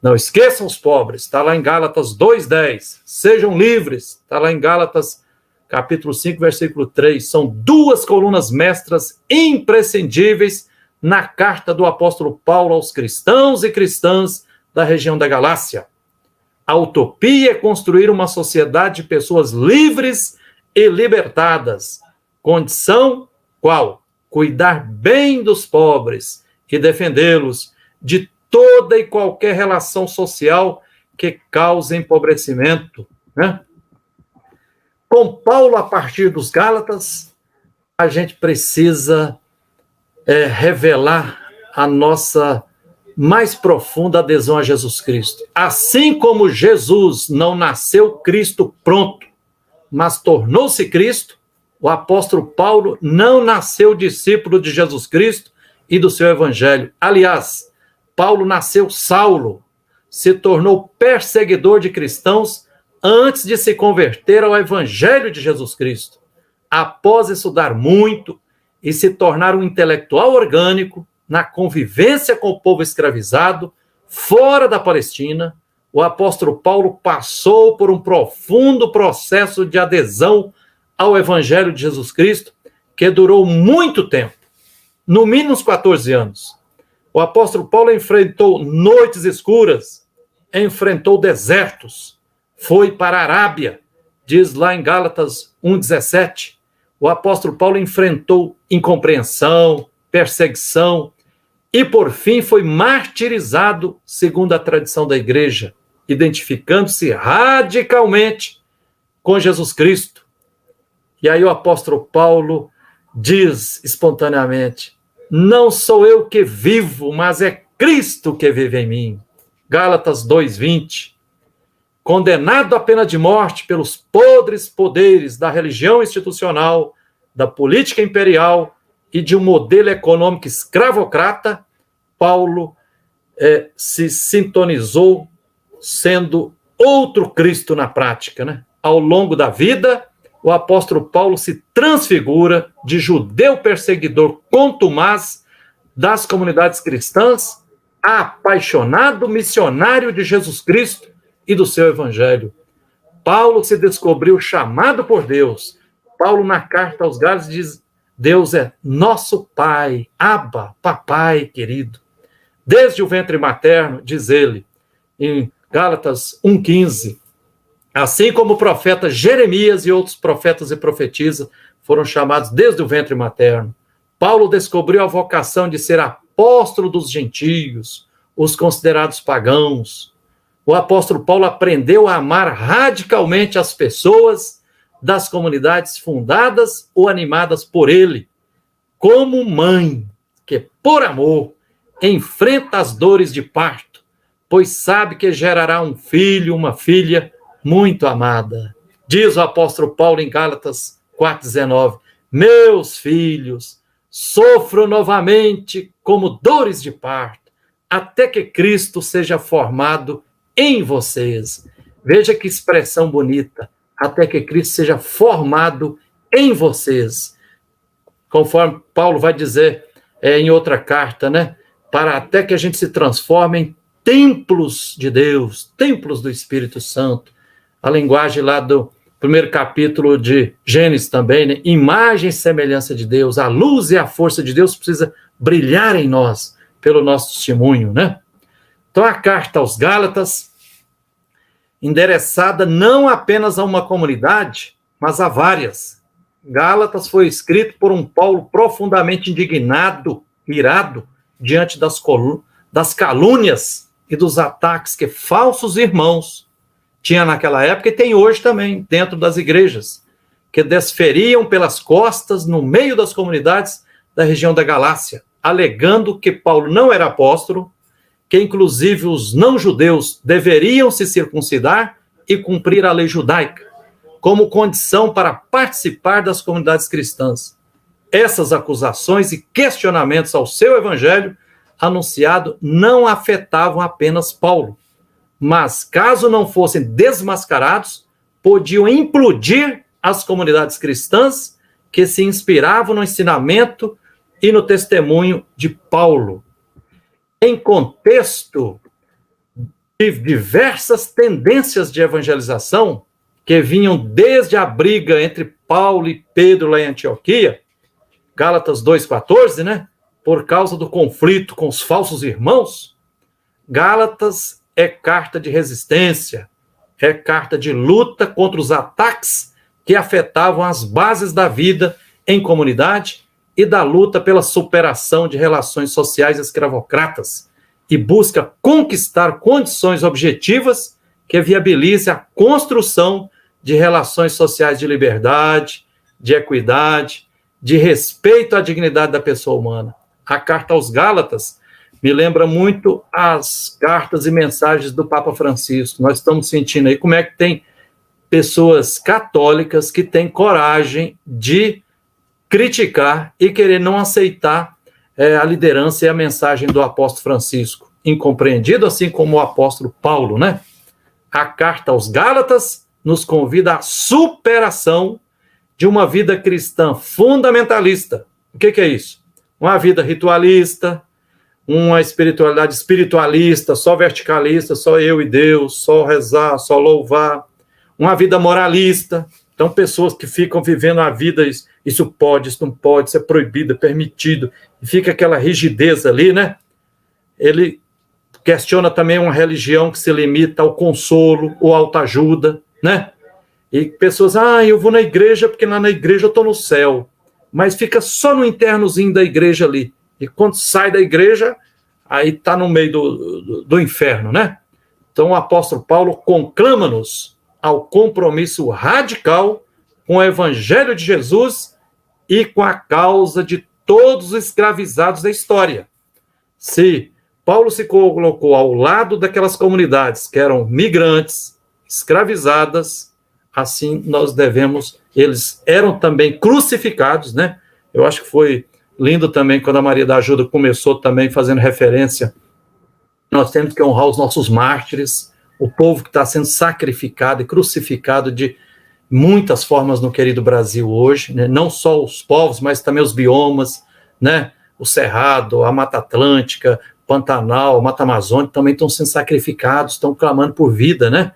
Não esqueçam os pobres, está lá em Gálatas 2:10. Sejam livres, está lá em Gálatas capítulo 5, versículo 3. São 2 colunas mestras imprescindíveis na carta do apóstolo Paulo aos cristãos e cristãs da região da Galácia. A utopia é construir uma sociedade de pessoas livres e libertadas. Condição qual? Cuidar bem dos pobres e defendê-los de toda e qualquer relação social que cause empobrecimento, né? Com Paulo, a partir dos Gálatas, a gente precisa revelar a nossa mais profunda adesão a Jesus Cristo. Assim como Jesus não nasceu Cristo pronto, mas tornou-se Cristo, o apóstolo Paulo não nasceu discípulo de Jesus Cristo e do seu evangelho. Aliás, Paulo nasceu Saulo, se tornou perseguidor de cristãos antes de se converter ao evangelho de Jesus Cristo. Após estudar muito e se tornar um intelectual orgânico na convivência com o povo escravizado, fora da Palestina, o apóstolo Paulo passou por um profundo processo de adesão ao evangelho de Jesus Cristo, que durou muito tempo, no mínimo uns 14 anos. O apóstolo Paulo enfrentou noites escuras, enfrentou desertos, foi para a Arábia, diz lá em Gálatas 1,17. O apóstolo Paulo enfrentou incompreensão, perseguição e, por fim, foi martirizado, segundo a tradição da igreja, identificando-se radicalmente com Jesus Cristo. E aí o apóstolo Paulo diz espontaneamente: não sou eu que vivo, mas é Cristo que vive em mim. Gálatas 2,20. Condenado à pena de morte pelos podres poderes da religião institucional, da política imperial e de um modelo econômico escravocrata, Paulo se sintonizou sendo outro Cristo na prática, né? Ao longo da vida, o apóstolo Paulo se transfigura de judeu perseguidor contumaz das comunidades cristãs a apaixonado missionário de Jesus Cristo e do seu evangelho. Paulo se descobriu chamado por Deus. Paulo, na carta aos Gálatas, diz: Deus é nosso Pai, Abba, papai querido. Desde o ventre materno, diz ele, em Gálatas 1,15, assim como o profeta Jeremias e outros profetas e profetisas foram chamados desde o ventre materno. Paulo descobriu a vocação de ser apóstolo dos gentios, os considerados pagãos. O apóstolo Paulo aprendeu a amar radicalmente as pessoas das comunidades fundadas ou animadas por ele, como mãe que, por amor, enfrenta as dores de parto, pois sabe que gerará um filho, uma filha muito amada. Diz o apóstolo Paulo em Gálatas 4,19: meus filhos, sofro novamente como dores de parto, até que Cristo seja formado em vocês. Veja que expressão bonita. Até que Cristo seja formado em vocês. Conforme Paulo vai dizer em outra carta, né? Para até que a gente se transforme em templos de Deus, templos do Espírito Santo. A linguagem lá do primeiro capítulo de Gênesis também, né? Imagem e semelhança de Deus. A luz e a força de Deus precisa brilhar em nós pelo nosso testemunho, né? Então, a carta aos Gálatas, endereçada não apenas a uma comunidade, mas a várias. Gálatas foi escrito por um Paulo profundamente indignado, irado, diante das calúnias e dos ataques que falsos irmãos tinham naquela época e tem hoje também, dentro das igrejas, que desferiam pelas costas, no meio das comunidades da região da Galácia, alegando que Paulo não era apóstolo, que inclusive os não-judeus deveriam se circuncidar e cumprir a lei judaica, como condição para participar das comunidades cristãs. Essas acusações e questionamentos ao seu evangelho anunciado não afetavam apenas Paulo, mas, caso não fossem desmascarados, podiam implodir as comunidades cristãs que se inspiravam no ensinamento e no testemunho de Paulo. Em contexto de diversas tendências de evangelização que vinham desde a briga entre Paulo e Pedro lá em Antioquia, Gálatas 2,14, né? Por causa do conflito com os falsos irmãos, Gálatas é carta de resistência, é carta de luta contra os ataques que afetavam as bases da vida em comunidade e da luta pela superação de relações sociais escravocratas e busca conquistar condições objetivas que viabilizem a construção de relações sociais de liberdade, de equidade, de respeito à dignidade da pessoa humana. A carta aos Gálatas me lembra muito as cartas e mensagens do Papa Francisco. Nós estamos sentindo aí como é que tem pessoas católicas que têm coragem de criticar e querer não aceitar a liderança e a mensagem do apóstolo Francisco. Incompreendido, assim como o apóstolo Paulo, né? A carta aos Gálatas nos convida à superação de uma vida cristã fundamentalista. O que é isso? Uma vida ritualista, uma espiritualidade espiritualista, só verticalista, só eu e Deus, só rezar, só louvar. Uma vida moralista. Então, pessoas que ficam vivendo a vida, isso pode, isso não pode, isso é proibido, é permitido, e fica aquela rigidez ali, né? Ele questiona também uma religião que se limita ao consolo ou autoajuda, né? E pessoas, eu vou na igreja porque lá na igreja eu estou no céu, mas fica só no internozinho da igreja ali. E quando sai da igreja, aí está no meio do inferno, né? Então o apóstolo Paulo conclama-nos ao compromisso radical com o evangelho de Jesus e com a causa de todos os escravizados da história. Se Paulo se colocou ao lado daquelas comunidades que eram migrantes, escravizadas, assim nós devemos, eles eram também crucificados, né? Eu acho que foi lindo também quando a Maria da Ajuda começou também fazendo referência. Nós temos que honrar os nossos mártires, o povo que está sendo sacrificado e crucificado de muitas formas no querido Brasil hoje, né? Não só os povos, mas também os biomas, né? O Cerrado, a Mata Atlântica, Pantanal, Mata Amazônica também estão sendo sacrificados, estão clamando por vida, né?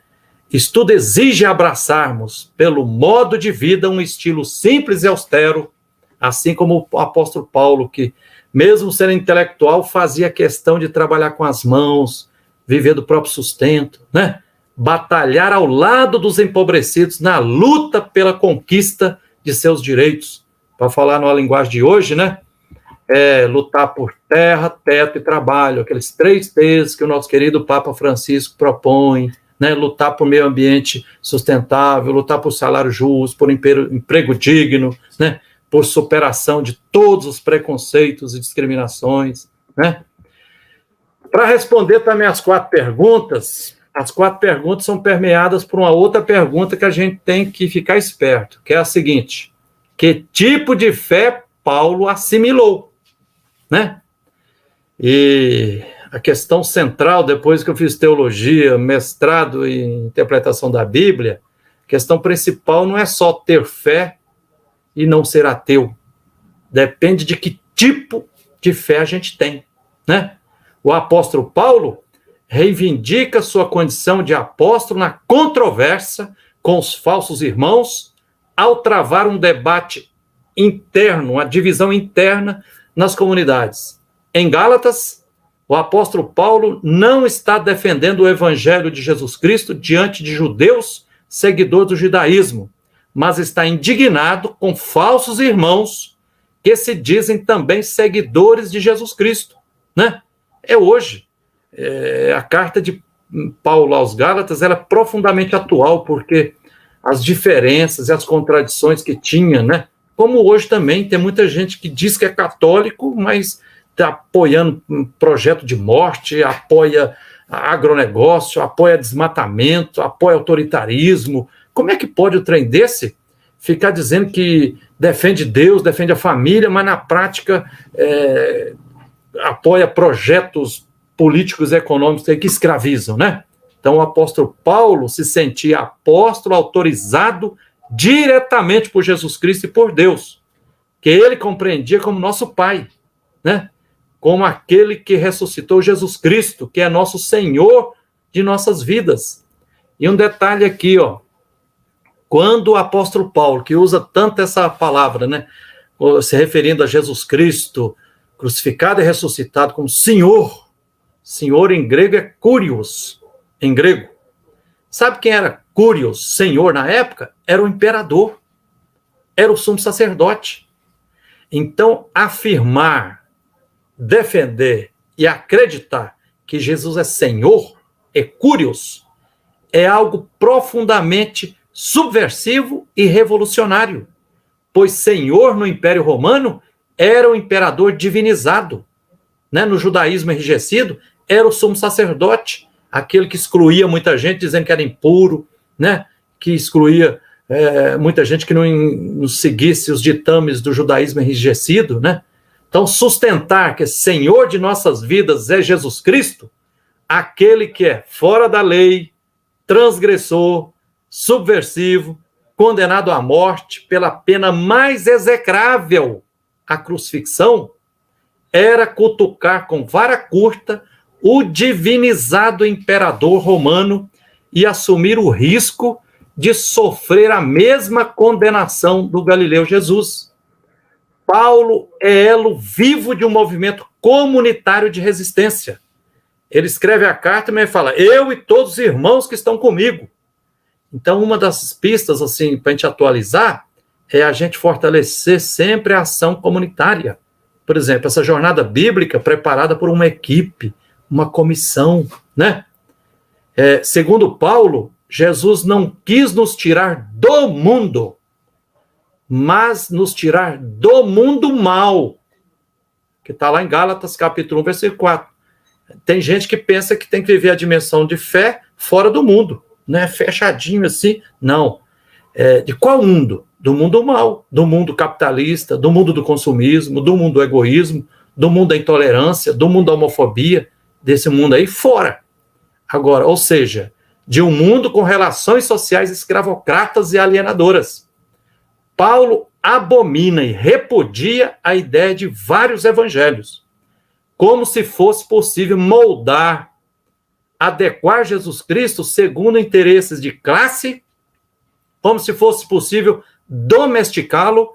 Isso tudo exige abraçarmos, pelo modo de vida, um estilo simples e austero, assim como o apóstolo Paulo, que, mesmo sendo intelectual, fazia questão de trabalhar com as mãos, viver do próprio sustento, né? Batalhar ao lado dos empobrecidos na luta pela conquista de seus direitos. Para falar numa linguagem de hoje, né? Lutar por terra, teto e trabalho, aqueles 3 T's que o nosso querido Papa Francisco propõe, né? Lutar por meio ambiente sustentável, lutar por salário justo, por emprego digno, né? Por superação de todos os preconceitos e discriminações, né? Para responder também as 4 perguntas, as 4 perguntas são permeadas por uma outra pergunta que a gente tem que ficar esperto, que é a seguinte: que tipo de fé Paulo assimilou, né? E a questão central, depois que eu fiz teologia, mestrado em interpretação da Bíblia, a questão principal não é só ter fé e não ser ateu. Depende de que tipo de fé a gente tem, né? O apóstolo Paulo reivindica sua condição de apóstolo na controvérsia com os falsos irmãos, ao travar um debate interno, uma divisão interna nas comunidades. Em Gálatas, o apóstolo Paulo não está defendendo o evangelho de Jesus Cristo diante de judeus seguidores do judaísmo, mas está indignado com falsos irmãos que se dizem também seguidores de Jesus Cristo, né? É hoje. A carta de Paulo aos Gálatas ela é profundamente atual, porque as diferenças e as contradições que tinha, né? Como hoje também tem muita gente que diz que é católico, mas está apoiando um projeto de morte, apoia agronegócio, apoia desmatamento, apoia autoritarismo. Como é que pode o trem desse ficar dizendo que defende Deus, defende a família, mas na prática apoia projetos políticos e econômicos que escravizam, né? Então o apóstolo Paulo se sentia apóstolo autorizado diretamente por Jesus Cristo e por Deus, que ele compreendia como nosso Pai, né? Como aquele que ressuscitou Jesus Cristo, que é nosso Senhor de nossas vidas. E um detalhe aqui, ó, quando o apóstolo Paulo, que usa tanto essa palavra, né, se referindo a Jesus Cristo, crucificado e ressuscitado como Senhor, Senhor em grego é Kyrios, em grego. Sabe quem era Kyrios, Senhor, na época? Era o imperador, era o sumo sacerdote. Então, afirmar, defender e acreditar que Jesus é Senhor, é Curios, é algo profundamente subversivo e revolucionário, pois Senhor no Império Romano era o imperador divinizado, né? No judaísmo enrijecido, era o sumo sacerdote, aquele que excluía muita gente, dizendo que era impuro, né? Que excluía muita gente que não seguisse os ditames do judaísmo enrijecido, né? Então, sustentar que Senhor de nossas vidas é Jesus Cristo, aquele que é fora da lei, transgressor, subversivo, condenado à morte pela pena mais execrável, a crucifixão, era cutucar com vara curta o divinizado imperador romano e assumir o risco de sofrer a mesma condenação do Galileu Jesus. Paulo é elo vivo de um movimento comunitário de resistência. Ele escreve a carta e fala, eu e todos os irmãos que estão comigo. Então, uma das pistas, assim, para a gente atualizar, é a gente fortalecer sempre a ação comunitária. Por exemplo, essa jornada bíblica preparada por uma equipe, uma comissão, né? Segundo Paulo, Jesus não quis nos tirar do mundo, mas nos tirar do mundo mal, que está lá em Gálatas, capítulo 1, versículo 4. Tem gente que pensa que tem que viver a dimensão de fé fora do mundo, né? Fechadinho assim. Não. De qual mundo? Do mundo mal, do mundo capitalista, do mundo do consumismo, do mundo do egoísmo, do mundo da intolerância, do mundo da homofobia, desse mundo aí fora. Agora, ou seja, de um mundo com relações sociais escravocratas e alienadoras. Paulo abomina e repudia a ideia de vários evangelhos, como se fosse possível moldar, adequar Jesus Cristo segundo interesses de classe, como se fosse possível domesticá-lo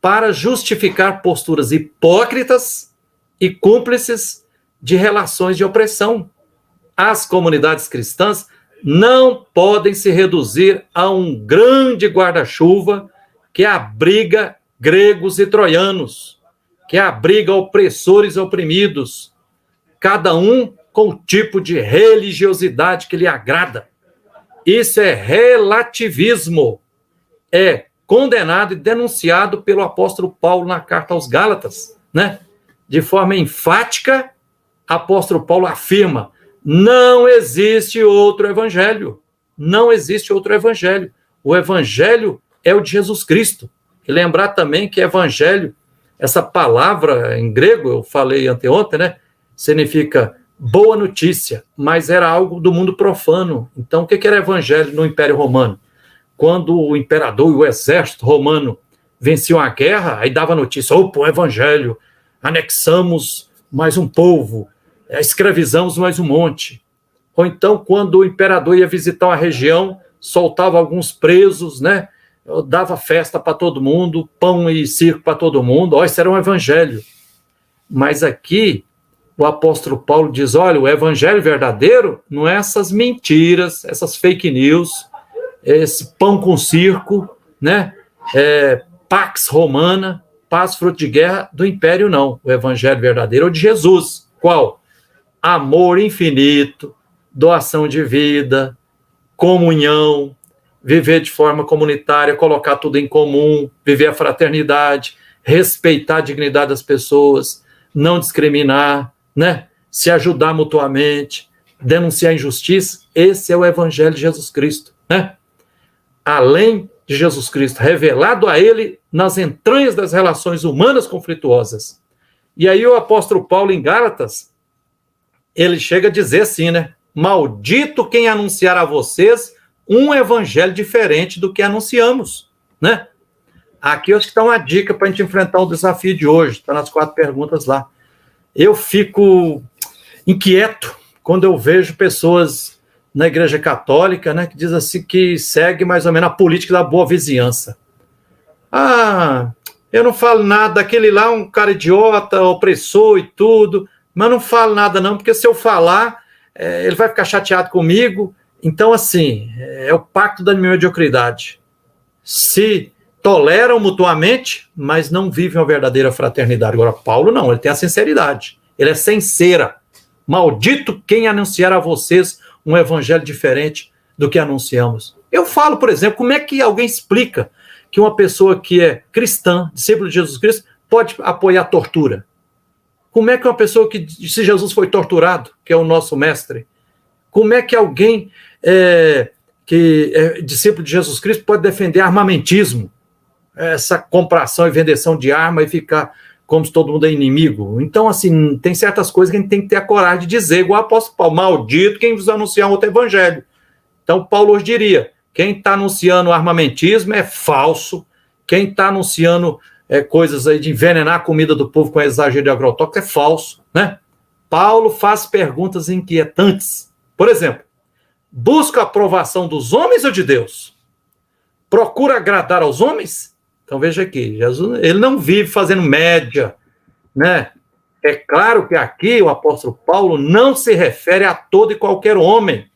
para justificar posturas hipócritas e cúmplices de relações de opressão. As comunidades cristãs não podem se reduzir a um grande guarda-chuva que abriga gregos e troianos, que abriga opressores e oprimidos, cada um com o tipo de religiosidade que lhe agrada. Isso é relativismo, é condenado e denunciado pelo apóstolo Paulo na carta aos Gálatas, né? De forma enfática, apóstolo Paulo afirma, não existe outro evangelho, não existe outro evangelho, o evangelho é o de Jesus Cristo. E lembrar também que evangelho, essa palavra em grego, eu falei anteontem, né? Significa boa notícia, mas era algo do mundo profano. Então, o que era evangelho no Império Romano? Quando o imperador e o exército romano venciam a guerra, aí dava notícia, opa, o evangelho, anexamos mais um povo, escravizamos mais um monte. Ou então, quando o imperador ia visitar uma região, soltava alguns presos, né? Dava festa para todo mundo, pão e circo para todo mundo. Ó, isso era um evangelho. Mas aqui, o apóstolo Paulo diz, olha, o evangelho verdadeiro não é essas mentiras, essas fake news, esse pão com circo, né? Pax Romana, paz fruto de guerra do império, não. O evangelho verdadeiro é o de Jesus. Qual? Amor infinito, doação de vida, comunhão, viver de forma comunitária, colocar tudo em comum, viver a fraternidade, respeitar a dignidade das pessoas, não discriminar, né? Se ajudar mutuamente, denunciar a injustiça. Esse é o evangelho de Jesus Cristo, né? Além de Jesus Cristo, revelado a ele nas entranhas das relações humanas conflituosas. E aí o apóstolo Paulo, em Gálatas, ele chega a dizer assim, né? Maldito quem anunciar a vocês um evangelho diferente do que anunciamos, né? Aqui eu acho que está uma dica para a gente enfrentar o desafio de hoje, está nas 4 perguntas lá. Eu fico inquieto quando eu vejo pessoas na Igreja Católica, né, que diz assim, que segue mais ou menos a política da boa vizinhança. Ah, eu não falo nada, aquele lá é um cara idiota, opressor e tudo, mas não falo nada não, porque se eu falar, ele vai ficar chateado comigo. Então, assim, é o pacto da mediocridade. Se toleram mutuamente, mas não vivem uma verdadeira fraternidade. Agora, Paulo não, ele tem a sinceridade, ele é sem cera, Maldito quem anunciar a vocês um evangelho diferente do que anunciamos. Eu falo, por exemplo, como é que alguém explica que uma pessoa que é cristã, discípulo de Jesus Cristo, pode apoiar a tortura? Como é que uma pessoa que, se Jesus foi torturado, que é o nosso mestre, como é que alguém que é discípulo de Jesus Cristo pode defender armamentismo, essa compração e vendeção de arma e ficar como se todo mundo é inimigo? Então, assim, tem certas coisas que a gente tem que ter a coragem de dizer, igual o apóstolo Paulo: maldito quem vos anunciar um outro evangelho. Então, Paulo hoje diria: quem está anunciando armamentismo é falso, quem está anunciando coisas aí de envenenar a comida do povo com exagero de agrotóxico é falso, né? Paulo faz perguntas inquietantes. Por exemplo, busca a aprovação dos homens ou de Deus? Procura agradar aos homens? Então veja aqui, Jesus, ele não vive fazendo média, né? É claro que aqui o apóstolo Paulo não se refere a todo e qualquer homem,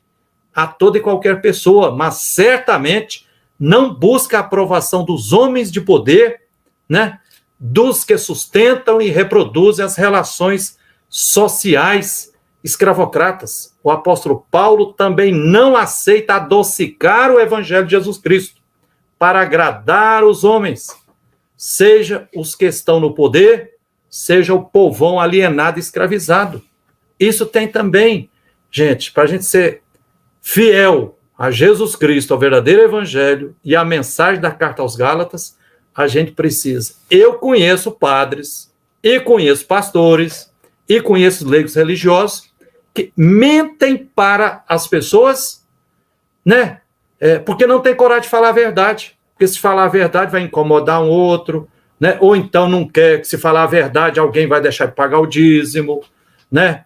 a toda e qualquer pessoa, mas certamente não busca a aprovação dos homens de poder, né? Dos que sustentam e reproduzem as relações sociais escravocratas. O apóstolo Paulo também não aceita adocicar o evangelho de Jesus Cristo para agradar os homens, seja os que estão no poder, seja o povão alienado e escravizado. Isso tem também, gente, para a gente ser fiel a Jesus Cristo, ao verdadeiro evangelho e à mensagem da carta aos Gálatas, a gente precisa. Eu conheço padres, e conheço pastores, e conheço leigos religiosos que mentem para as pessoas, né? Porque não tem coragem de falar a verdade. Porque se falar a verdade vai incomodar um outro, né? Ou então não quer que, se falar a verdade, alguém vai deixar de pagar o dízimo, né?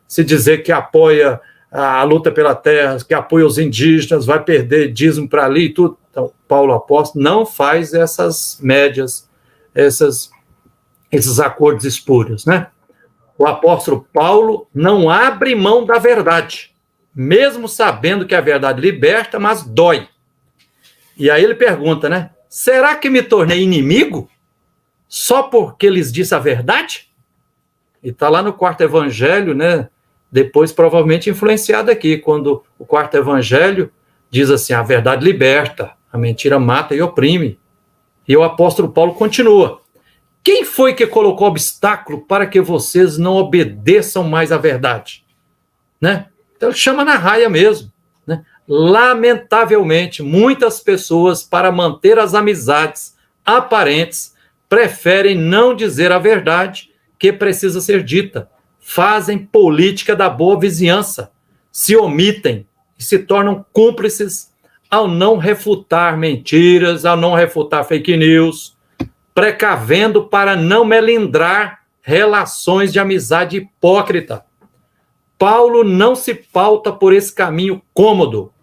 Se dizer que apoia a luta pela terra, que apoia os indígenas, vai perder dízimo para ali e tudo. Então, Paulo apóstolo não faz essas médias, esses acordos espúrios, né? O apóstolo Paulo não abre mão da verdade, mesmo sabendo que a verdade liberta, mas dói. E aí ele pergunta, né? Será que me tornei inimigo só porque lhes disse a verdade? E está lá no quarto evangelho, né? Depois provavelmente influenciado aqui, quando o quarto evangelho diz assim: a verdade liberta, a mentira mata e oprime. E o apóstolo Paulo continua: quem foi que colocou obstáculo para que vocês não obedeçam mais à verdade? Né? Então ele chama na raia mesmo. Né? Lamentavelmente, muitas pessoas, para manter as amizades aparentes, preferem não dizer a verdade que precisa ser dita. Fazem política da boa vizinhança, se omitem e se tornam cúmplices ao não refutar mentiras, ao não refutar fake news, precavendo para não melindrar relações de amizade hipócrita. Paulo não se pauta por esse caminho cômodo,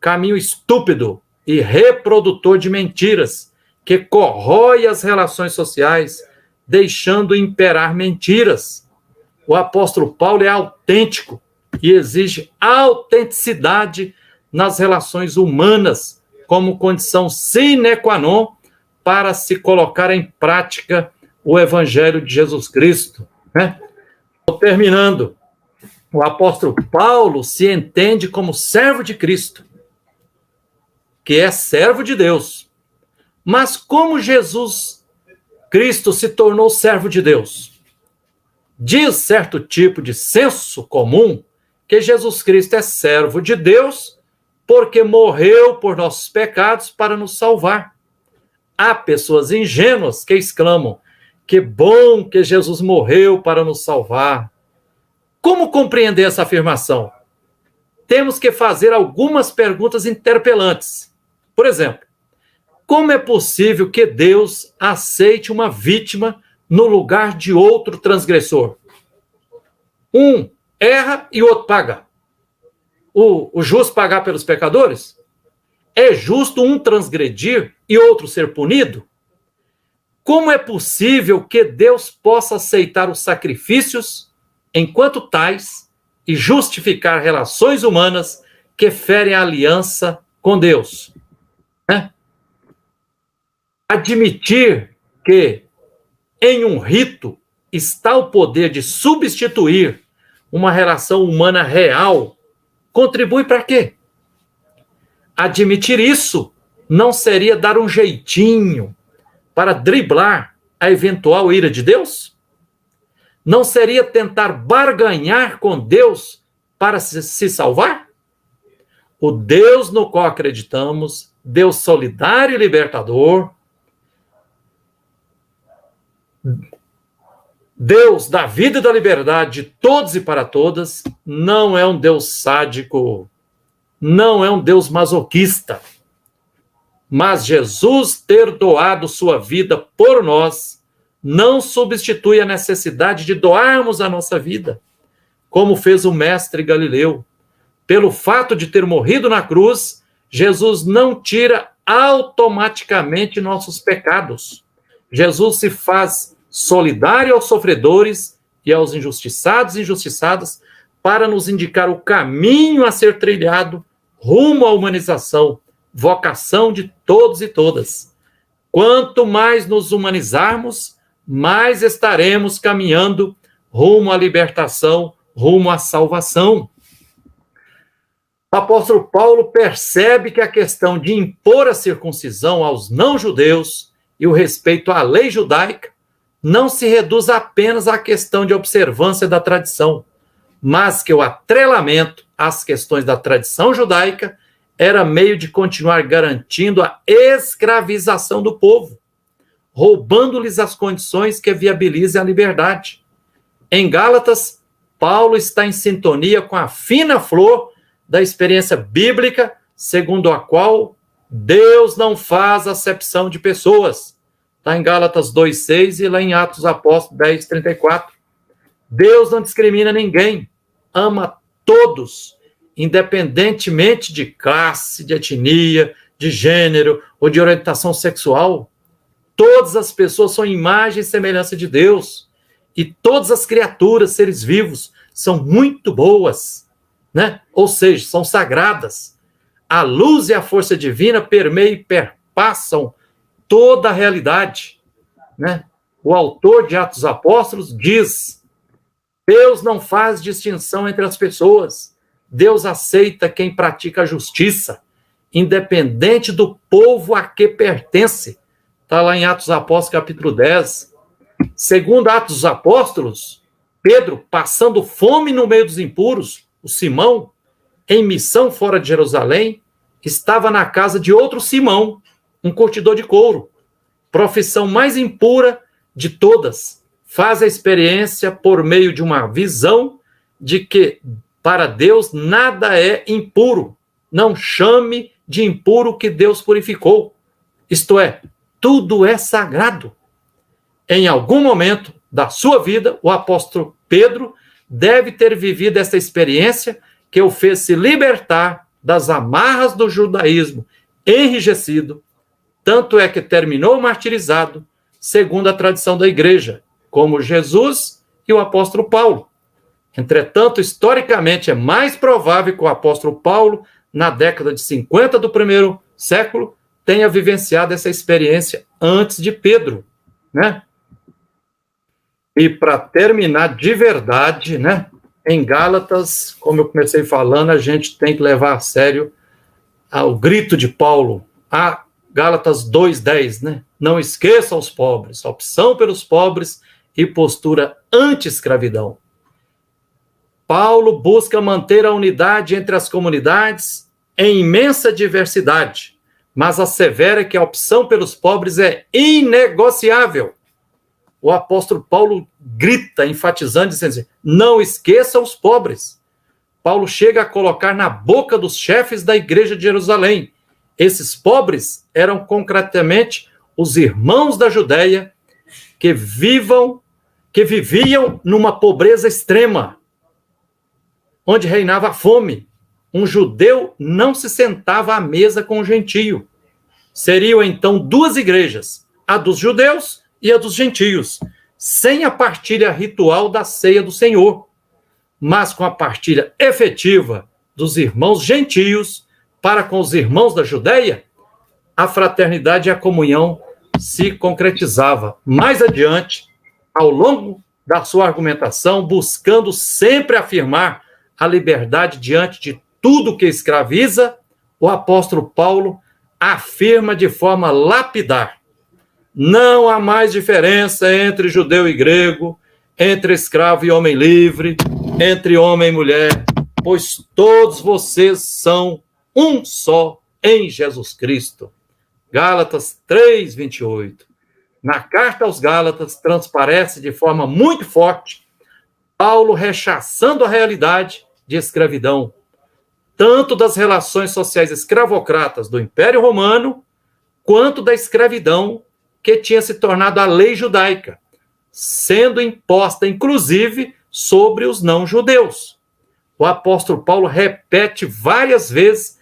caminho estúpido e reprodutor de mentiras, que corrói as relações sociais, deixando imperar mentiras. O apóstolo Paulo é autêntico e exige autenticidade nas relações humanas como condição sine qua non para se colocar em prática o evangelho de Jesus Cristo. Né? Terminando, o apóstolo Paulo se entende como servo de Cristo, que é servo de Deus. Mas como Jesus Cristo se tornou servo de Deus? Diz certo tipo de senso comum que Jesus Cristo é servo de Deus porque morreu por nossos pecados para nos salvar. Há pessoas ingênuas que exclamam: que bom que Jesus morreu para nos salvar. Como compreender essa afirmação? Temos que fazer algumas perguntas interpelantes. Por exemplo, como é possível que Deus aceite uma vítima no lugar de outro transgressor? Um erra e o outro paga. O justo pagar pelos pecadores? É justo um transgredir e outro ser punido? Como é possível que Deus possa aceitar os sacrifícios enquanto tais e justificar relações humanas que ferem a aliança com Deus? Admitir que em um rito está o poder de substituir uma relação humana real, contribui para quê? Admitir isso não seria dar um jeitinho para driblar a eventual ira de Deus? Não seria tentar barganhar com Deus para se salvar? O Deus no qual acreditamos, Deus solidário e libertador, Deus da vida e da liberdade de todos e para todas, não é um Deus sádico, não é um Deus masoquista. Mas Jesus ter doado sua vida por nós não substitui a necessidade de doarmos a nossa vida, como fez o mestre Galileu. Pelo fato de ter morrido na cruz, Jesus não tira automaticamente nossos pecados. Jesus se faz solidário aos sofredores e aos injustiçados e injustiçadas para nos indicar o caminho a ser trilhado rumo à humanização, vocação de todos e todas. Quanto mais nos humanizarmos, mais estaremos caminhando rumo à libertação, rumo à salvação. O apóstolo Paulo percebe que a questão de impor a circuncisão aos não-judeus e o respeito à lei judaica não se reduz apenas à questão de observância da tradição, mas que o atrelamento às questões da tradição judaica era meio de continuar garantindo a escravização do povo, roubando-lhes as condições que viabilizem a liberdade. Em Gálatas, Paulo está em sintonia com a fina flor da experiência bíblica, segundo a qual Deus não faz acepção de pessoas. Está em Gálatas 2,6 e lá em Atos dos Apóstolos 10,34. Deus não discrimina ninguém, ama todos, independentemente de classe, de etnia, de gênero ou de orientação sexual. Todas as pessoas são imagem e semelhança de Deus. E todas as criaturas, seres vivos, são muito boas, né? Ou seja, são sagradas. A luz e a força divina permeiam e perpassam toda a realidade, né? O autor de Atos dos Apóstolos diz: Deus não faz distinção entre as pessoas. Deus aceita quem pratica a justiça, independente do povo a que pertence. Está lá em Atos dos Apóstolos, capítulo 10. Segundo Atos dos Apóstolos, Pedro, passando fome no meio dos impuros, o Simão, em missão fora de Jerusalém, estava na casa de outro Simão, um curtidor de couro, profissão mais impura de todas. Faz a experiência por meio de uma visão de que para Deus nada é impuro. Não chame de impuro o que Deus purificou. Isto é, tudo é sagrado. Em algum momento da sua vida, o apóstolo Pedro deve ter vivido essa experiência que o fez se libertar das amarras do judaísmo enrijecido, tanto é que terminou martirizado, segundo a tradição da igreja, como Jesus e o apóstolo Paulo. Entretanto, historicamente, é mais provável que o apóstolo Paulo, na década de 50 do primeiro século, tenha vivenciado essa experiência antes de Pedro, né? E para terminar de verdade, né? Em Gálatas, como eu comecei falando, a gente tem que levar a sério o grito de Paulo, a Gálatas 2,10, né? Não esqueça os pobres, opção pelos pobres e postura anti-escravidão. Paulo busca manter a unidade entre as comunidades em imensa diversidade, mas assevera que a opção pelos pobres é inegociável. O apóstolo Paulo grita, enfatizando, dizendo assim, não esqueça os pobres. Paulo chega a colocar na boca dos chefes da igreja de Jerusalém. Esses pobres eram concretamente os irmãos da Judéia que viviam numa pobreza extrema, onde reinava a fome. Um judeu não se sentava à mesa com um gentio. Seriam então duas igrejas, a dos judeus e a dos gentios, sem a partilha ritual da ceia do Senhor, mas com a partilha efetiva dos irmãos gentios para com os irmãos da Judéia, a fraternidade e a comunhão se concretizava. Mais adiante, ao longo da sua argumentação, buscando sempre afirmar a liberdade diante de tudo que escraviza, o apóstolo Paulo afirma de forma lapidar: não há mais diferença entre judeu e grego, entre escravo e homem livre, entre homem e mulher, pois todos vocês são um só em Jesus Cristo. Gálatas 3:28. Na carta aos Gálatas transparece de forma muito forte Paulo rechaçando a realidade de escravidão, tanto das relações sociais escravocratas do Império Romano, quanto da escravidão que tinha se tornado a lei judaica, sendo imposta, inclusive, sobre os não-judeus. O apóstolo Paulo repete várias vezes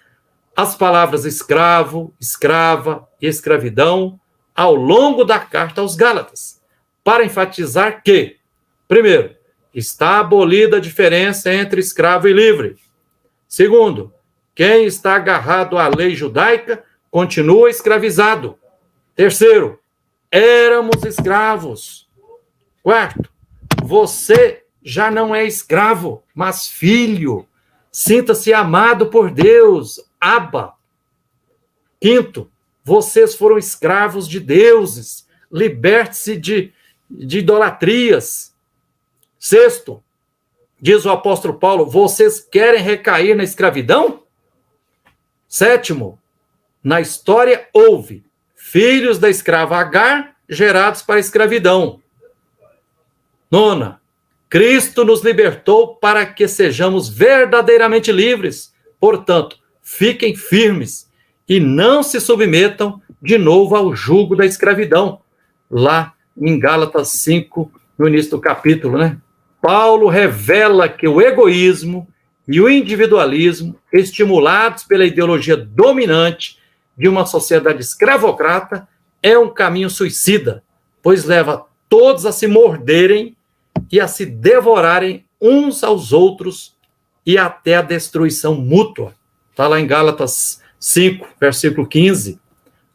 as palavras escravo, escrava e escravidão ao longo da carta aos Gálatas, para enfatizar que, primeiro, está abolida a diferença entre escravo e livre. Segundo, quem está agarrado à lei judaica continua escravizado. Terceiro, éramos escravos. Quarto, você já não é escravo, mas filho. Sinta-se amado por Deus, Abba. Quinto, vocês foram escravos de deuses. Liberte-se de idolatrias. Sexto, diz o apóstolo Paulo, vocês querem recair na escravidão? Sétimo, na história houve filhos da escrava Agar gerados para a escravidão. Nona, Cristo nos libertou para que sejamos verdadeiramente livres. Portanto, fiquem firmes e não se submetam de novo ao jugo da escravidão. Lá em Gálatas 5, no início do capítulo, né? Paulo revela que o egoísmo e o individualismo, estimulados pela ideologia dominante de uma sociedade escravocrata, é um caminho suicida, pois leva todos a se morderem e a se devorarem uns aos outros e até a destruição mútua. Está lá em Gálatas 5, versículo 15.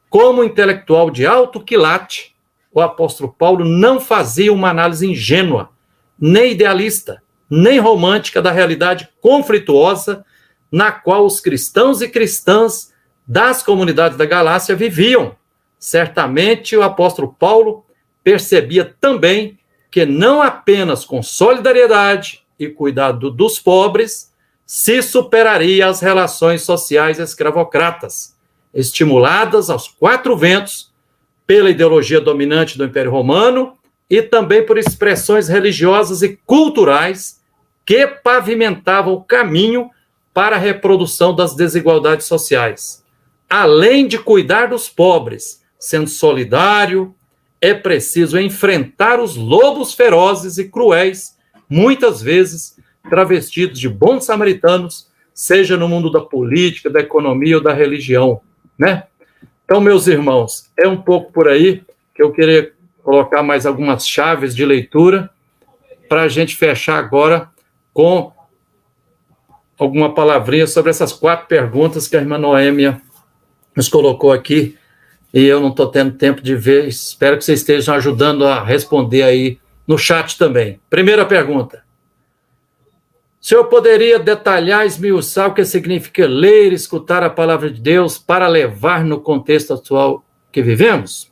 Como intelectual de alto quilate, o apóstolo Paulo não fazia uma análise ingênua, nem idealista, nem romântica da realidade conflituosa na qual os cristãos e cristãs das comunidades da Galácia viviam. Certamente o apóstolo Paulo percebia também que não apenas com solidariedade e cuidado dos pobres se superaria as relações sociais escravocratas, estimuladas aos quatro ventos pela ideologia dominante do Império Romano e também por expressões religiosas e culturais que pavimentavam o caminho para a reprodução das desigualdades sociais. Além de cuidar dos pobres, sendo solidário, é preciso enfrentar os lobos ferozes e cruéis, muitas vezes travestidos de bons samaritanos, seja no mundo da política, da economia ou da religião, né? Então, meus irmãos, é um pouco por aí que eu queria colocar mais algumas chaves de leitura para a gente fechar agora com alguma palavrinha sobre essas 4 perguntas que a irmã Noêmia nos colocou aqui, e eu não estou tendo tempo de ver, espero que vocês estejam ajudando a responder aí no chat também. Primeira pergunta. O senhor poderia detalhar, esmiuçar o que significa ler e escutar a palavra de Deus para levar no contexto atual que vivemos?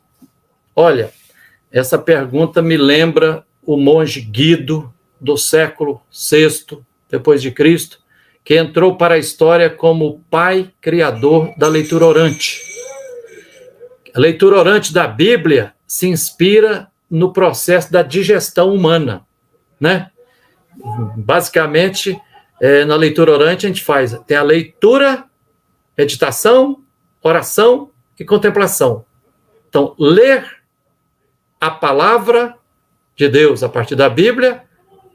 Olha, essa pergunta me lembra o monge Guido, do século VI depois de Cristo, que entrou para a história como o pai criador da leitura orante. A leitura orante da Bíblia se inspira no processo da digestão humana, né? Basicamente, na leitura orante a gente tem a leitura, meditação, oração e contemplação. Então, ler a palavra de Deus a partir da Bíblia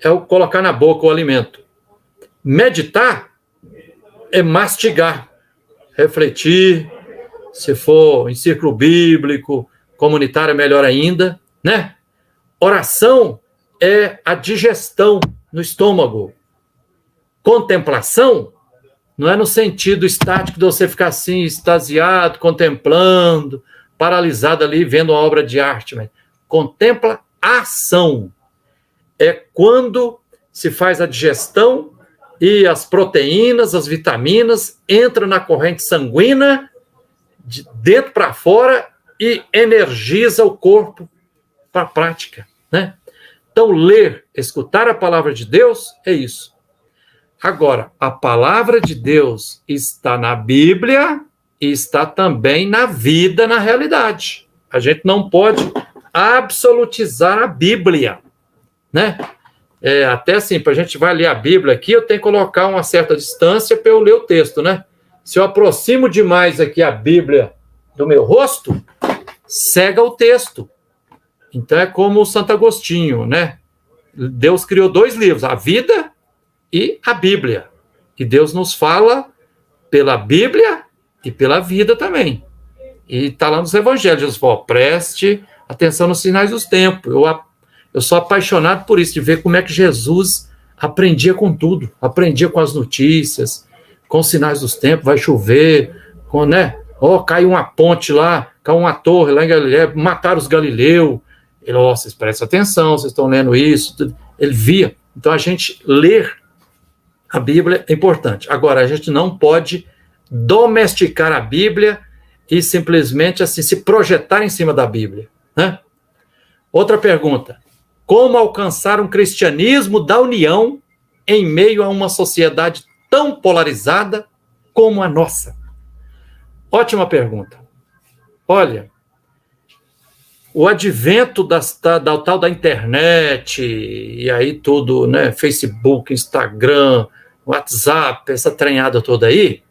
é o colocar na boca o alimento. Meditar é mastigar, refletir, se for em círculo bíblico, comunitário, melhor ainda, né? Oração é a digestão no estômago. Contemplação não é no sentido estático de você ficar assim, extasiado, contemplando, paralisado ali, vendo uma obra de arte, mas contempla a ação. é quando se faz a digestão e as proteínas, as vitaminas entram na corrente sanguínea, de dentro para fora, e energiza o corpo para a prática, né? Então, ler, escutar a palavra de Deus é isso. Agora, a palavra de Deus está na Bíblia e está também na vida, na realidade. A gente não pode absolutizar a Bíblia, né? Até assim, para a gente vai ler a Bíblia aqui, eu tenho que colocar uma certa distância para eu ler o texto, né? Se eu aproximo demais aqui a Bíblia do meu rosto, cega o texto. Então é como o Santo Agostinho, né? Deus criou 2 livros, a vida e a Bíblia. E Deus nos fala pela Bíblia e pela vida também. E está lá nos evangelhos, Jesus fala, preste atenção nos sinais dos tempos. Eu sou apaixonado por isso, de ver como é que Jesus aprendia com tudo, aprendia com as notícias, com os sinais dos tempos, vai chover, né? Caiu uma ponte lá, caiu uma torre lá em Galileia, mataram os galileus. Ele, vocês prestem atenção, vocês estão lendo isso. Ele via. Então, a gente ler a Bíblia é importante. Agora, a gente não pode domesticar a Bíblia e simplesmente assim se projetar em cima da Bíblia, né? Outra pergunta. Como alcançar um cristianismo da união em meio a uma sociedade tão polarizada como a nossa? Ótima pergunta. Olha, o advento da tal da internet, e aí tudo, né, Facebook, Instagram, WhatsApp, essa treinada toda aí,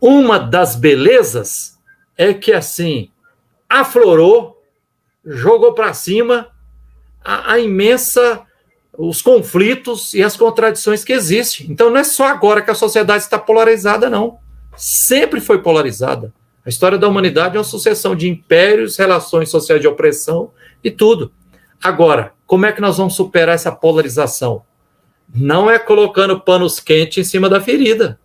uma das belezas é que, assim, aflorou, jogou para cima a imensa, os conflitos e as contradições que existem. Então, não é só agora que a sociedade está polarizada, não. Sempre foi polarizada. A história da humanidade é uma sucessão de impérios, relações sociais de opressão e tudo. Agora, como é que nós vamos superar essa polarização? Não é colocando panos quentes em cima da ferida.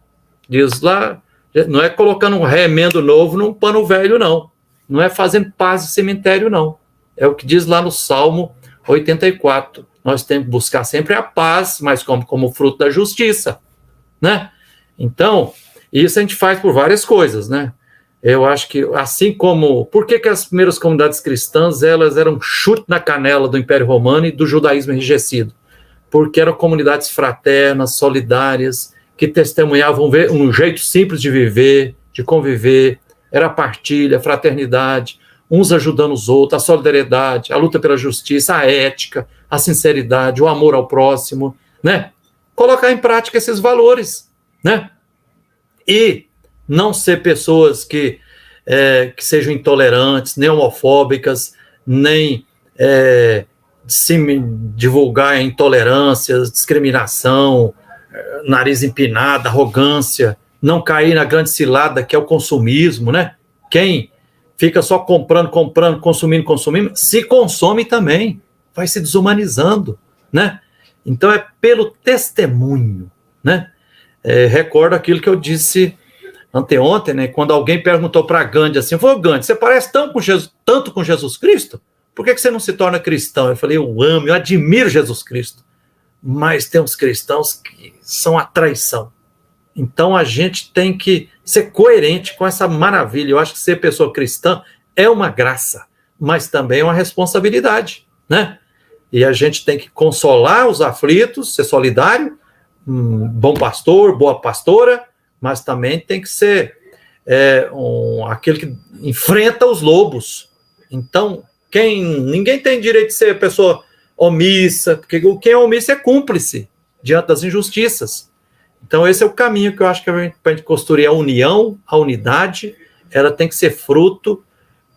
Diz lá, não é colocando um remendo novo num pano velho, não. Não é fazendo paz de cemitério, não. É o que diz lá no Salmo 84. Nós temos que buscar sempre a paz, mas como fruto da justiça, né? Então, isso a gente faz por várias coisas, né? Eu acho que, assim como... Por que as primeiras comunidades cristãs, elas eram um chute na canela do Império Romano e do judaísmo enrijecido? Porque eram comunidades fraternas, solidárias, que testemunhavam um jeito simples de viver, de conviver, era a partilha, a fraternidade, uns ajudando os outros, a solidariedade, a luta pela justiça, a ética, a sinceridade, o amor ao próximo, né? Colocar em prática esses valores, né? E não ser pessoas que sejam intolerantes, nem homofóbicas, nem divulgar intolerâncias, discriminação, nariz empinado, arrogância, não cair na grande cilada que é o consumismo, né? Quem fica só comprando, consumindo, se consome também, vai se desumanizando, né? Então é pelo testemunho, né? Recordo aquilo que eu disse anteontem, né? Quando alguém perguntou para Gandhi assim, Gandhi, você parece tanto com Jesus Cristo? Por que você não se torna cristão? Eu falei, eu admiro Jesus Cristo, mas tem uns cristãos que são a traição. Então a gente tem que ser coerente com essa maravilha. Eu acho que ser pessoa cristã é uma graça, mas também é uma responsabilidade, né? E a gente tem que consolar os aflitos, ser solidário, bom pastor, boa pastora, mas também tem que ser aquele que enfrenta os lobos. Então, ninguém tem direito de ser pessoa omissa, porque quem é omisso é cúmplice diante das injustiças. Então, esse é o caminho que eu acho que para a gente construir a união, a unidade, ela tem que ser fruto,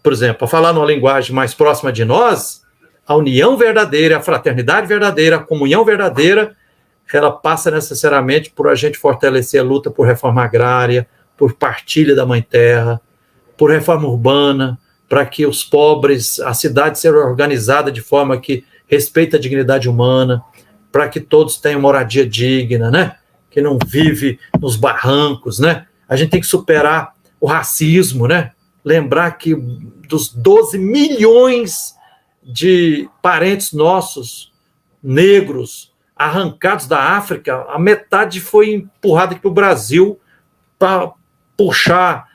por exemplo, para falar numa linguagem mais próxima de nós, a união verdadeira, a fraternidade verdadeira, a comunhão verdadeira, ela passa necessariamente por a gente fortalecer a luta por reforma agrária, por partilha da mãe terra, por reforma urbana, para que os pobres, a cidade seja organizada de forma que respeite a dignidade humana, para que todos tenham moradia digna, né? Que não vive nos barrancos, né? A gente tem que superar o racismo, né? Lembrar que dos 12 milhões de parentes nossos, negros arrancados da África, a metade foi empurrada aqui para o Brasil para puxar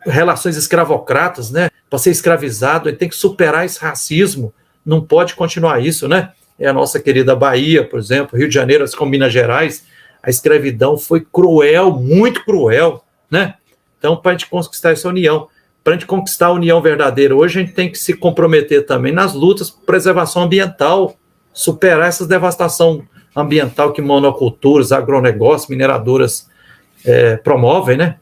relações escravocratas, né? Para ser escravizado, ele tem que superar esse racismo, não pode continuar isso, né? É a nossa querida Bahia, por exemplo, Rio de Janeiro, assim como Minas Gerais, a escravidão foi cruel, muito cruel, né? Então, para a gente conquistar essa união, para a gente conquistar a união verdadeira, hoje a gente tem que se comprometer também nas lutas por preservação ambiental, superar essa devastação ambiental que monoculturas, agronegócios, mineradoras promovem, né?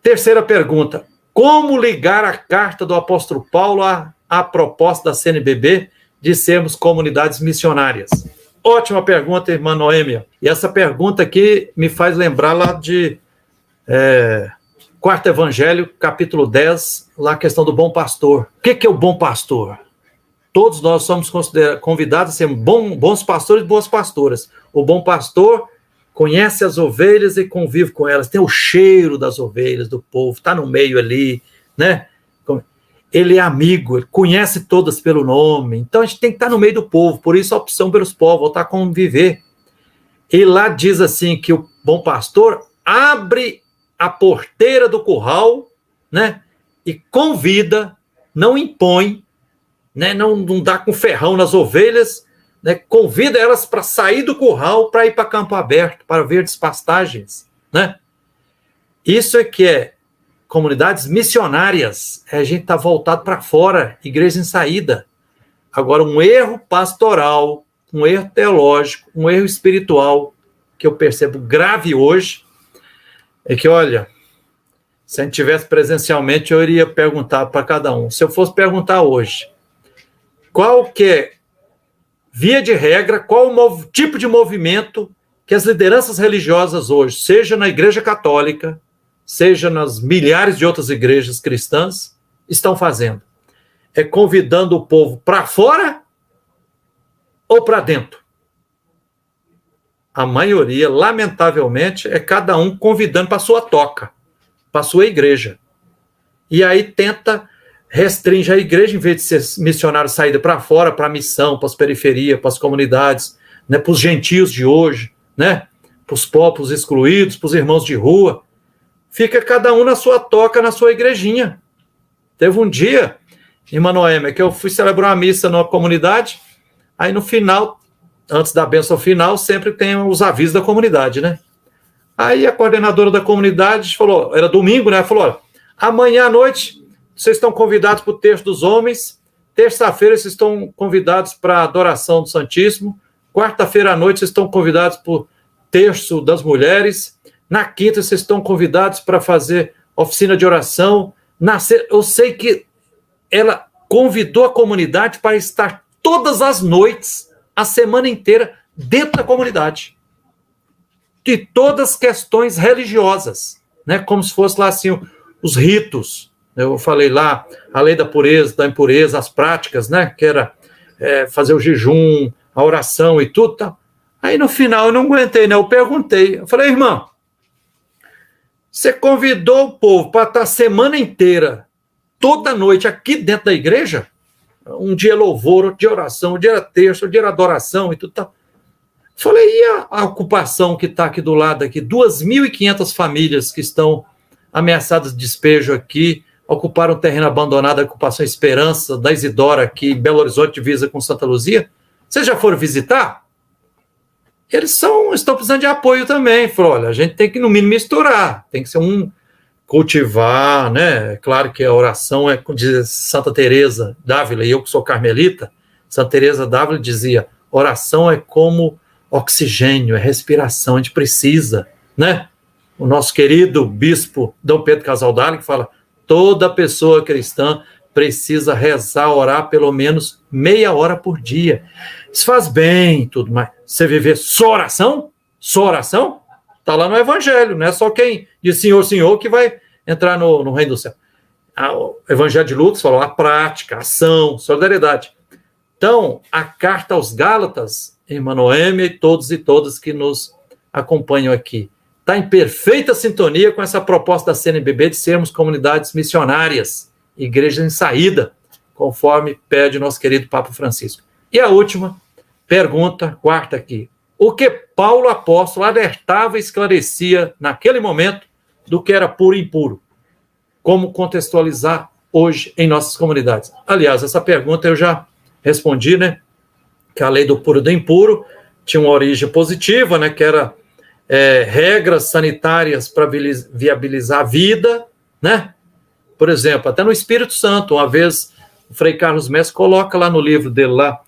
Terceira pergunta, como ligar a carta do apóstolo Paulo à proposta da CNBB de sermos comunidades missionárias? Ótima pergunta, irmã Noêmia. E essa pergunta aqui me faz lembrar lá de Quarto Evangelho, capítulo 10, lá a questão do bom pastor. O que é o bom pastor? Todos nós somos convidados a ser bons pastores e boas pastoras. O bom pastor conhece as ovelhas e convive com elas, tem o cheiro das ovelhas, do povo, está no meio ali, né? Ele é amigo, ele conhece todas pelo nome, então a gente tem que estar no meio do povo, por isso a opção pelos povos, voltar a conviver. E lá diz assim que o bom pastor abre a porteira do curral, né? E convida, não impõe, né? Não dá com ferrão nas ovelhas, né? Convida elas para sair do curral, para ir para campo aberto, para verdes pastagens, né? Isso é que é comunidades missionárias, a gente está voltado para fora, igreja em saída. Agora, um erro pastoral, um erro teológico, um erro espiritual, que eu percebo grave hoje, é que, olha, se a gente tivesse presencialmente, eu iria perguntar para cada um. Se eu fosse perguntar hoje, qual que é, via de regra, qual o tipo de movimento que as lideranças religiosas hoje, seja na Igreja Católica, seja nas milhares de outras igrejas cristãs, estão fazendo? É convidando o povo para fora ou para dentro? A maioria, lamentavelmente, é cada um convidando para sua toca, para sua igreja. E aí tenta, restringe a igreja, em vez de ser missionário saída para fora, para a missão, para as periferias, para as comunidades, né, para os gentios de hoje, né, para os povos excluídos, para os irmãos de rua. Fica cada um na sua toca, na sua igrejinha. Teve um dia, irmã Noêmia, que eu fui celebrar uma missa numa comunidade, aí no final, antes da bênção final, sempre tem os avisos da comunidade, né? Aí a coordenadora da comunidade falou, era domingo, né? Falou, olha, amanhã à noite vocês estão convidados para o terço dos homens, terça-feira vocês estão convidados para a adoração do Santíssimo, quarta-feira à noite vocês estão convidados para o terço das mulheres, na quinta vocês estão convidados para fazer oficina de oração, eu sei que ela convidou a comunidade para estar todas as noites, a semana inteira, dentro da comunidade. De todas as questões religiosas, né? Como se fosse lá assim, os ritos. Eu falei lá, a lei da pureza, da impureza, as práticas, né? Que era fazer o jejum, a oração e tudo. Tá? Aí no final eu não aguentei, né? Eu perguntei, eu falei, irmã, você convidou o povo para estar a semana inteira, toda noite, aqui dentro da igreja? Um dia louvor, outro dia oração, um dia era terço, outro dia era adoração e tudo tal. Falei, e a ocupação que está aqui do lado, aqui, 2.500 famílias que estão ameaçadas de despejo aqui, ocuparam um terreno abandonado, a ocupação Esperança, da Isidora aqui, em Belo Horizonte, divisa com Santa Luzia. Vocês já foram visitar? Eles estão precisando de apoio também. Falei, olha, a gente tem que, no mínimo, misturar. Tem que ser cultivar, né? É claro que a oração como diz Santa Teresa d'Ávila, e eu que sou carmelita, Santa Teresa d'Ávila dizia, oração é como oxigênio, é respiração, a gente precisa, né? O nosso querido bispo Dom Pedro Casaldali que fala, toda pessoa cristã precisa rezar, orar pelo menos meia hora por dia. Isso faz bem e tudo, mas você viver só oração? Só oração? Está lá no Evangelho, não é só quem diz Senhor, Senhor que vai entrar no reino do céu. O Evangelho de Lucas falou a prática, a ação, solidariedade. Então, a carta aos Gálatas, irmã Noêmia e todos e todas que nos acompanham aqui, está em perfeita sintonia com essa proposta da CNBB de sermos comunidades missionárias, igrejas em saída, conforme pede o nosso querido Papa Francisco. E a última pergunta, quarta aqui. O que Paulo apóstolo alertava e esclarecia naquele momento do que era puro e impuro? Como contextualizar hoje em nossas comunidades? Aliás, essa pergunta eu já respondi, né? Que a lei do puro e do impuro tinha uma origem positiva, né? Que era regras sanitárias para viabilizar a vida, né? Por exemplo, até no Espírito Santo, uma vez o Frei Carlos Mestre coloca lá no livro dele lá,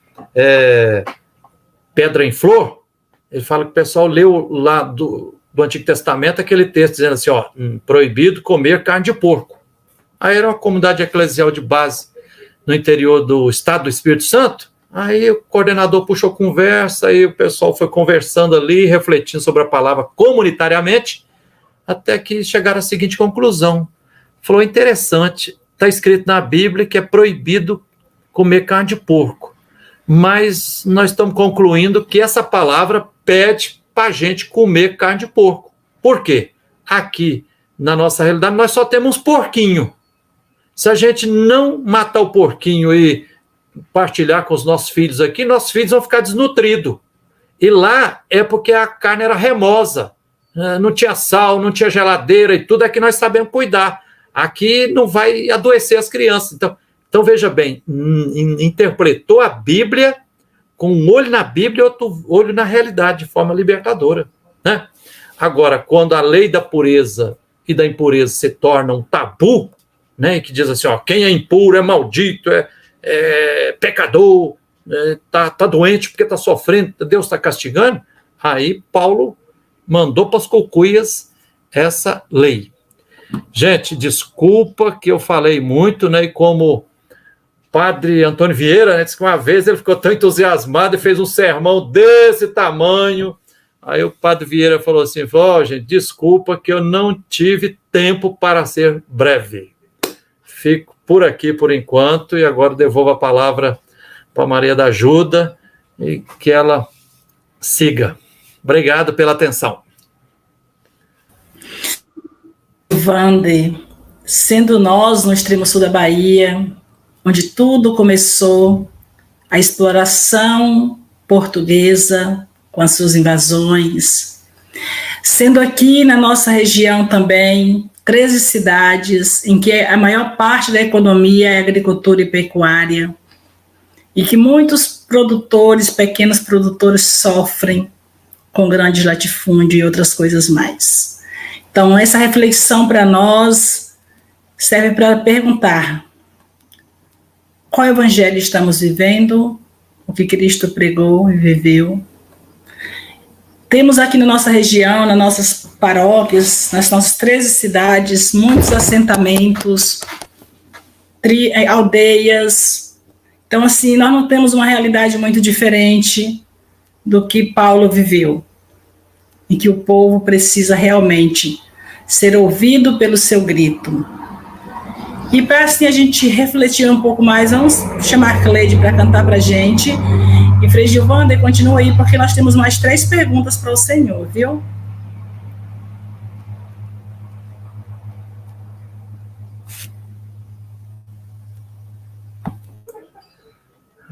Pedra em Flor, ele fala que o pessoal leu lá do Antigo Testamento aquele texto dizendo assim, ó, proibido comer carne de porco. Aí era uma comunidade eclesial de base no interior do estado do Espírito Santo, aí o coordenador puxou conversa, aí o pessoal foi conversando ali, refletindo sobre a palavra comunitariamente, até que chegaram à seguinte conclusão. Falou, interessante, está escrito na Bíblia que é proibido comer carne de porco, mas nós estamos concluindo que essa palavra pede para a gente comer carne de porco. Por quê? Aqui, na nossa realidade, nós só temos porquinho. Se a gente não matar o porquinho e partilhar com os nossos filhos aqui, nossos filhos vão ficar desnutridos. E lá é porque a carne era remosa, não tinha sal, não tinha geladeira e tudo, é que nós sabemos cuidar. Aqui não vai adoecer as crianças. Então veja bem, interpretou a Bíblia com um olho na Bíblia e outro olho na realidade, de forma libertadora, né? Agora, quando a lei da pureza e da impureza se torna um tabu, né, que diz assim, ó, quem é impuro é maldito, é pecador, tá doente porque está sofrendo, Deus está castigando, aí Paulo mandou para as cucuias essa lei. Gente, desculpa que eu falei muito, né, e como Padre Antônio Vieira, né, disse que uma vez ele ficou tão entusiasmado e fez um sermão desse tamanho. Aí o Padre Vieira falou assim, gente, desculpa que eu não tive tempo para ser breve. Fico por aqui por enquanto e agora devolvo a palavra para Maria da Ajuda e que ela siga. Obrigado pela atenção. Wander, sendo nós no extremo sul da Bahia, onde tudo começou, a exploração portuguesa com as suas invasões, sendo aqui na nossa região também 13 cidades em que a maior parte da economia é agricultura e pecuária, e que muitos produtores, pequenos produtores, sofrem com grandes latifúndios e outras coisas mais. Então, essa reflexão para nós serve para perguntar qual evangelho estamos vivendo, o que Cristo pregou e viveu. Temos aqui na nossa região, nas nossas paróquias, nas nossas 13 cidades, muitos assentamentos, aldeias. Então, assim, nós não temos uma realidade muito diferente do que Paulo viveu, em que o povo precisa realmente ser ouvido pelo seu grito. E para assim a gente refletir um pouco mais, vamos chamar a Cleide para cantar para a gente. E Frei Gilvander, continua aí, porque nós temos mais 3 perguntas para o Senhor, viu?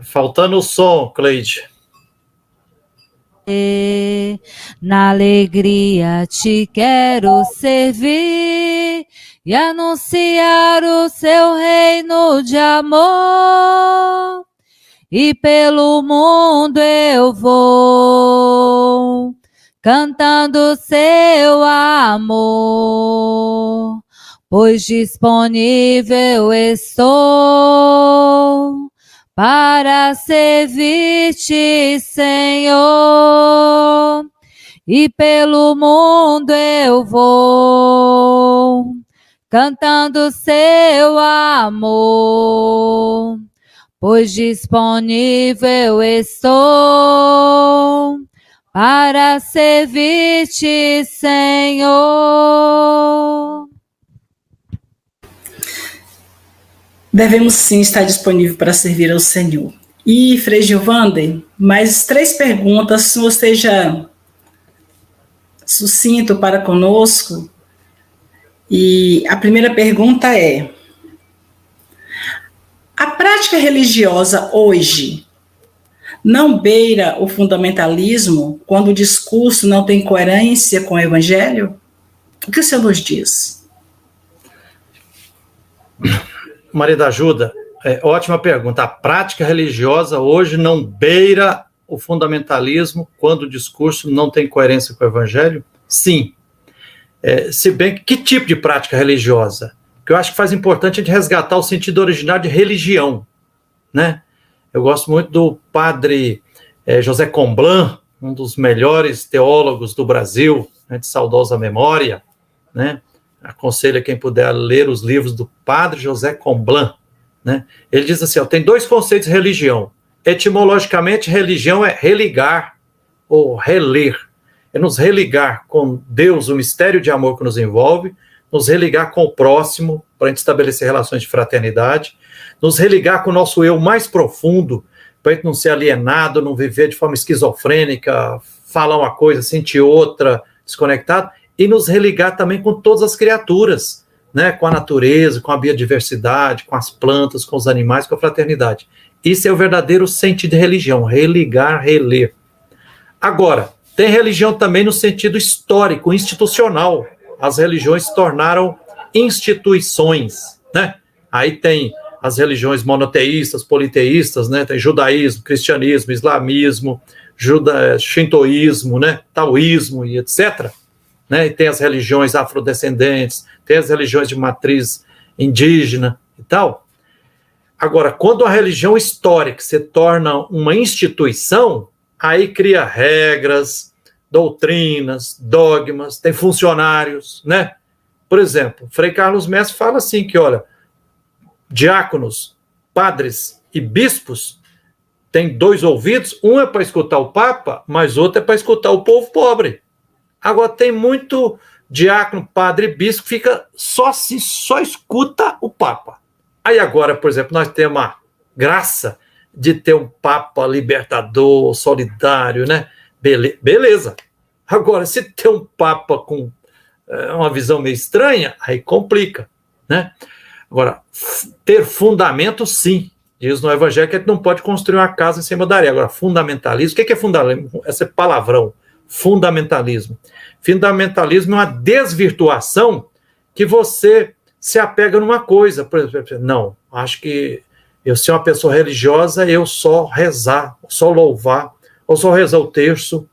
Faltando o som, Cleide. Na alegria te quero servir e anunciar o seu reino de amor. E pelo mundo eu vou, cantando seu amor, pois disponível estou para servir-te, Senhor. E pelo mundo eu vou, cantando seu amor, pois disponível estou para servir-te, Senhor. Devemos sim estar disponível para servir ao Senhor. E, Frei Gilvander, mais 3 perguntas, se você seja sucinto para conosco. E a primeira pergunta é: a prática religiosa hoje não beira o fundamentalismo quando o discurso não tem coerência com o evangelho? O que o senhor nos diz? Maria da Ajuda, ótima pergunta. A prática religiosa hoje não beira o fundamentalismo quando o discurso não tem coerência com o evangelho? Sim. Se bem que tipo de prática religiosa? Que eu acho que faz importante a gente resgatar o sentido original de religião, né? Eu gosto muito do padre José Comblan, um dos melhores teólogos do Brasil, né, de saudosa memória, né? Aconselho a quem puder ler os livros do padre José Comblan, né? Ele diz assim, tem dois conceitos de religião. Etimologicamente, religião é religar ou reler. É nos religar com Deus, o mistério de amor que nos envolve, nos religar com o próximo, para a gente estabelecer relações de fraternidade, nos religar com o nosso eu mais profundo, para a gente não ser alienado, não viver de forma esquizofrênica, falar uma coisa, sentir outra, desconectado, e nos religar também com todas as criaturas, né, com a natureza, com a biodiversidade, com as plantas, com os animais, com a fraternidade. Isso é o verdadeiro sentido de religião, religar, reler. Agora, tem religião também no sentido histórico, institucional. As religiões se tornaram instituições, né? Aí tem as religiões monoteístas, politeístas, né? Tem judaísmo, cristianismo, islamismo, shintoísmo, né? Taoísmo e etc., né? E tem as religiões afrodescendentes, tem as religiões de matriz indígena e tal. Agora, quando a religião histórica se torna uma instituição, aí cria regras, doutrinas, dogmas, tem funcionários, né? Por exemplo, Frei Carlos Mestre fala assim que, olha, diáconos, padres e bispos têm dois ouvidos, um é para escutar o Papa, mas outro é para escutar o povo pobre. Agora, tem muito diácono, padre e bispo que fica só assim, só escuta o Papa. Aí agora, por exemplo, nós temos a graça de ter um Papa libertador, solidário, né? Beleza. Agora, se tem um Papa com uma visão meio estranha, aí complica, né? Agora, ter fundamento, sim. Diz no Evangelho que a gente não pode construir uma casa em cima da areia. Agora, fundamentalismo, o que é fundamentalismo? Esse palavrão, fundamentalismo. Fundamentalismo é uma desvirtuação que você se apega numa coisa. Por exemplo, não, acho que eu ser uma pessoa religiosa, eu só rezar, só louvar, ou só rezar o terço,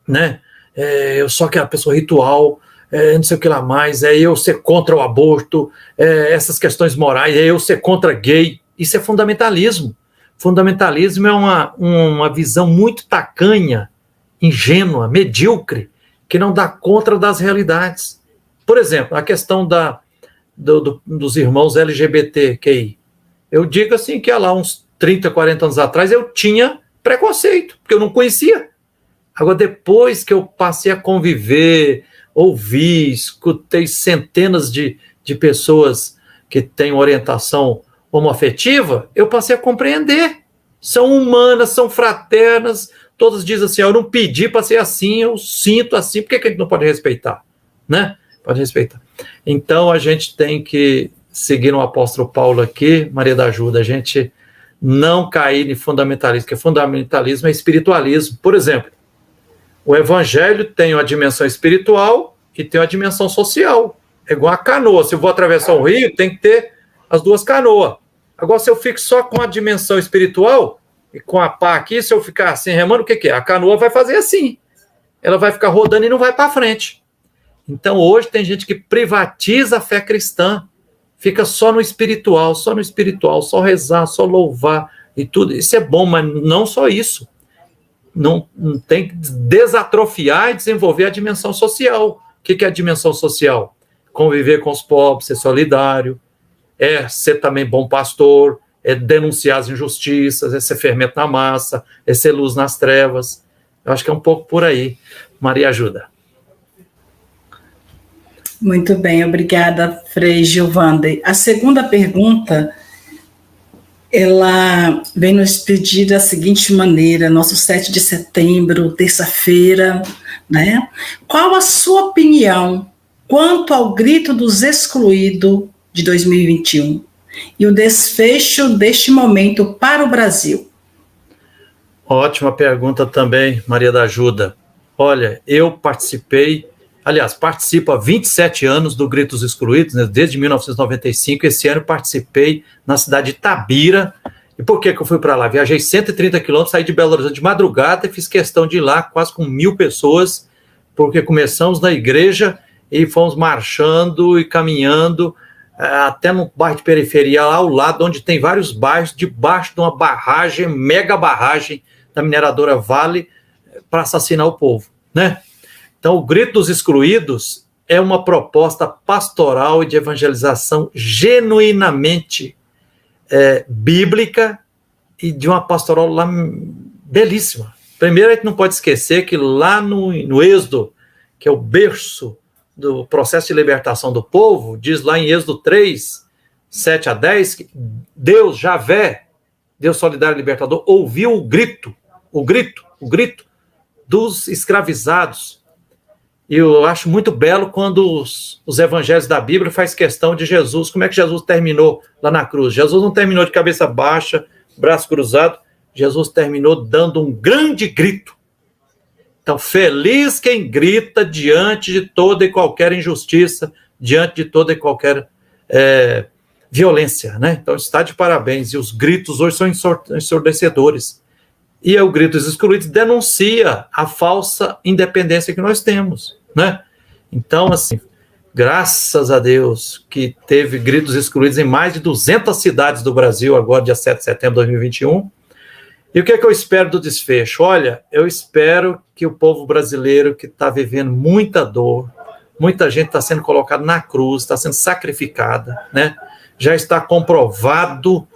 né? Eu só aquela pessoa ritual, não sei o que lá mais, eu ser contra o aborto, essas questões morais, eu ser contra gay. Isso é fundamentalismo. Fundamentalismo é uma visão muito tacanha, ingênua, medíocre, que não dá conta das realidades. Por exemplo, a questão dos irmãos LGBTQI. Eu digo assim que há lá uns 30, 40 anos atrás eu tinha preconceito, porque eu não conhecia. Agora, depois que eu passei a conviver, ouvi, escutei centenas de pessoas que têm orientação homoafetiva, eu passei a compreender. São humanas, são fraternas, todas dizem assim, eu não pedi para ser assim, eu sinto assim, por que a gente não pode respeitar? Né? Pode respeitar. Então, a gente tem que seguir no apóstolo Paulo aqui, Maria da Ajuda, a gente não cair em fundamentalismo, porque fundamentalismo é espiritualismo. Por exemplo, o evangelho tem uma dimensão espiritual e tem uma dimensão social. É igual a canoa. Se eu vou atravessar um rio, tem que ter as duas canoas. Agora, se eu fico só com a dimensão espiritual e com a pá aqui, se eu ficar assim remando, o que é? A canoa vai fazer assim. Ela vai ficar rodando e não vai para frente. Então, hoje tem gente que privatiza a fé cristã, fica só no espiritual, só rezar, só louvar e tudo. Isso é bom, mas não só isso. Não tem que desatrofiar e desenvolver a dimensão social. O que é a dimensão social? Conviver com os pobres, ser solidário, é ser também bom pastor, é denunciar as injustiças, é ser fermento na massa, é ser luz nas trevas. Eu acho que é um pouco por aí. Maria ajuda. Muito bem, obrigada, Frei Giovanni. A segunda pergunta, ela vem nos pedir da seguinte maneira, nosso 7 de setembro, terça-feira, né? Qual a sua opinião quanto ao grito dos excluídos de 2021 e o desfecho deste momento para o Brasil? Ótima pergunta também, Maria da Ajuda. Olha, eu participo há 27 anos do Grito dos Excluídos, né, desde 1995. Esse ano participei na cidade de Itabira. E por que eu fui para lá? Viajei 130 quilômetros, saí de Belo Horizonte de madrugada e fiz questão de ir lá, quase com 1.000 pessoas, porque começamos na igreja e fomos marchando e caminhando até no bairro de periferia, lá ao lado, onde tem vários bairros, debaixo de uma barragem, mega barragem da mineradora Vale, para assassinar o povo, né? Então, o Grito dos Excluídos é uma proposta pastoral e de evangelização genuinamente bíblica e de uma pastoral lá belíssima. Primeiro, a gente não pode esquecer que lá no Êxodo, que é o berço do processo de libertação do povo, diz lá em Êxodo 3, 7 a 10, que Deus, Javé, Deus solidário e libertador, ouviu o grito dos escravizados. E eu acho muito belo quando os evangelhos da Bíblia faz questão de Jesus. Como é que Jesus terminou lá na cruz? Jesus não terminou de cabeça baixa, braço cruzado. Jesus terminou dando um grande grito. Então, feliz quem grita diante de toda e qualquer injustiça, diante de toda e qualquer violência, né? Então, está de parabéns. E os gritos hoje são ensurdecedores. E o Grito dos Excluídos denuncia a falsa independência que nós temos, né? Então, assim, graças a Deus que teve Gritos Excluídos em mais de 200 cidades do Brasil, agora dia 7 de setembro de 2021. E o que é que eu espero do desfecho? Olha, eu espero que o povo brasileiro, que está vivendo muita dor, muita gente está sendo colocada na cruz, está sendo sacrificada, né? Já está comprovado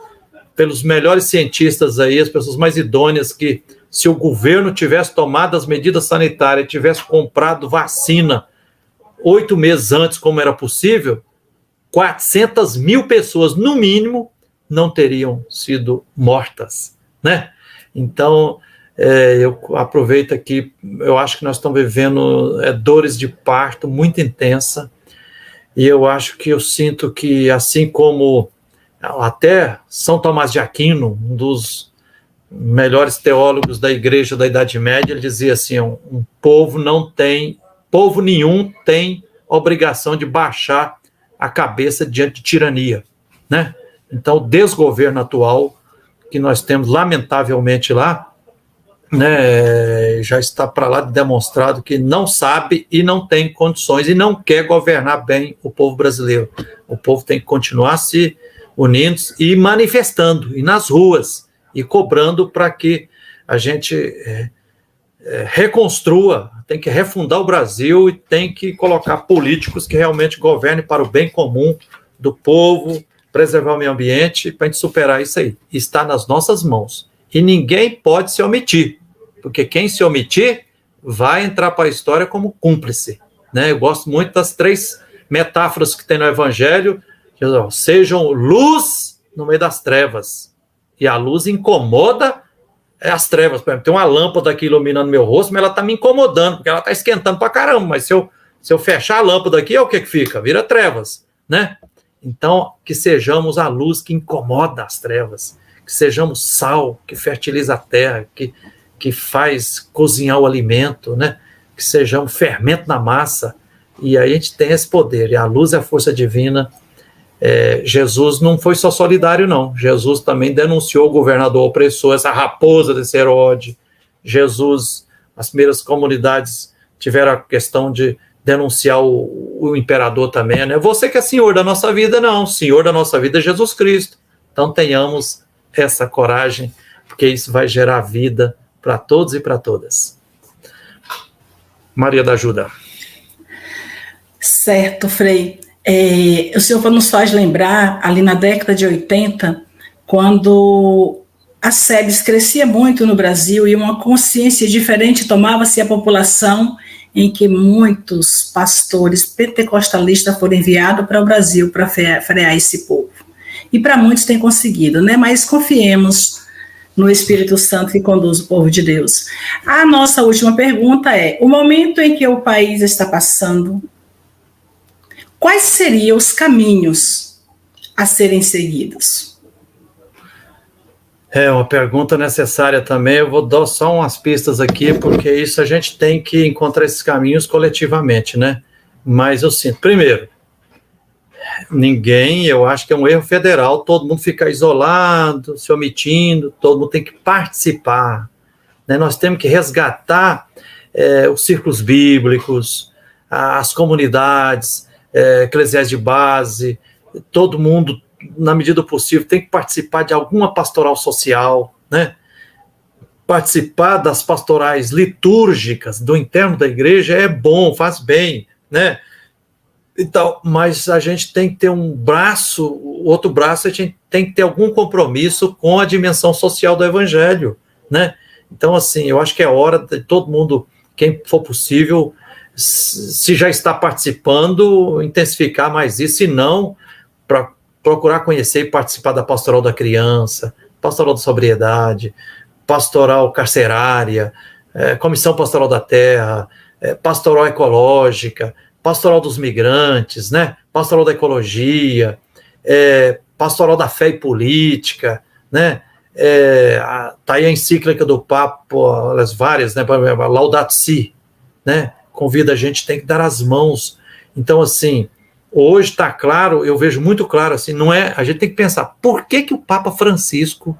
pelos melhores cientistas aí, as pessoas mais idôneas, que se o governo tivesse tomado as medidas sanitárias, tivesse comprado vacina 8 meses antes, como era possível, 400 mil pessoas, no mínimo, não teriam sido mortas, né? Então, eu aproveito aqui, eu acho que nós estamos vivendo dores de parto muito intensa, e eu acho que eu sinto que, assim como até São Tomás de Aquino, um dos melhores teólogos da igreja da Idade Média, ele dizia assim, povo nenhum tem obrigação de baixar a cabeça diante de tirania, né? Então, o desgoverno atual que nós temos, lamentavelmente, lá, né, já está para lá demonstrado que não sabe e não tem condições e não quer governar bem o povo brasileiro. O povo tem que continuar se unindo e manifestando, e nas ruas, e cobrando para que a gente reconstrua, tem que refundar o Brasil e tem que colocar políticos que realmente governem para o bem comum do povo, preservar o meio ambiente, para a gente superar isso aí. Está nas nossas mãos. E ninguém pode se omitir, porque quem se omitir vai entrar para a história como cúmplice, né? Eu gosto muito das 3 metáforas que tem no Evangelho, que sejam luz no meio das trevas, e a luz incomoda as trevas. Por exemplo, tem uma lâmpada aqui iluminando meu rosto, mas ela está me incomodando, porque ela está esquentando para caramba, mas se eu fechar a lâmpada aqui, o que fica? Vira trevas, né? Então, que sejamos a luz que incomoda as trevas, que sejamos sal, que fertiliza a terra, que faz cozinhar o alimento, né? Que sejamos fermento na massa, e aí a gente tem esse poder, e a luz é a força divina. Jesus não foi só solidário, não. Jesus também denunciou o governador opressor, essa raposa desse Herodes. Jesus, as primeiras comunidades tiveram a questão de denunciar o imperador também, né? Você que é senhor da nossa vida, não. O senhor da nossa vida é Jesus Cristo. Então tenhamos essa coragem, porque isso vai gerar vida para todos e para todas. Maria da Ajuda. Certo, Frei. O senhor nos faz lembrar, ali na década de 80, quando a SEBS crescia muito no Brasil e uma consciência diferente tomava-se a população, em que muitos pastores pentecostalistas foram enviados para o Brasil para frear esse povo. E para muitos tem conseguido, né? Mas confiemos no Espírito Santo que conduz o povo de Deus. A nossa última pergunta é: o momento em que o país está passando, quais seriam os caminhos a serem seguidos? É uma pergunta necessária também. Eu vou dar só umas pistas aqui, porque isso a gente tem que encontrar esses caminhos coletivamente, né? Mas eu sinto, primeiro, eu acho que é um erro federal, todo mundo ficar isolado, se omitindo, todo mundo tem que participar, né? Nós temos que resgatar os círculos bíblicos, as comunidades, eclesiais de base, todo mundo, na medida do possível, tem que participar de alguma pastoral social, né? Participar das pastorais litúrgicas do interno da igreja é bom, faz bem, né? Então, mas a gente tem que ter o outro braço, a gente tem que ter algum compromisso com a dimensão social do evangelho, né? Então, assim, eu acho que é hora de todo mundo, quem for possível, se já está participando, intensificar mais isso, se não, para procurar conhecer e participar da pastoral da criança, pastoral da sobriedade, pastoral carcerária, comissão pastoral da terra, pastoral ecológica, pastoral dos migrantes, né? Pastoral da ecologia, pastoral da fé e política, né? Tá aí a encíclica do Papa, as várias, né? Laudato Si, né? Convida a gente, tem que dar as mãos. Então, assim, hoje está claro, eu vejo muito claro, assim, a gente tem que pensar, por que o Papa Francisco,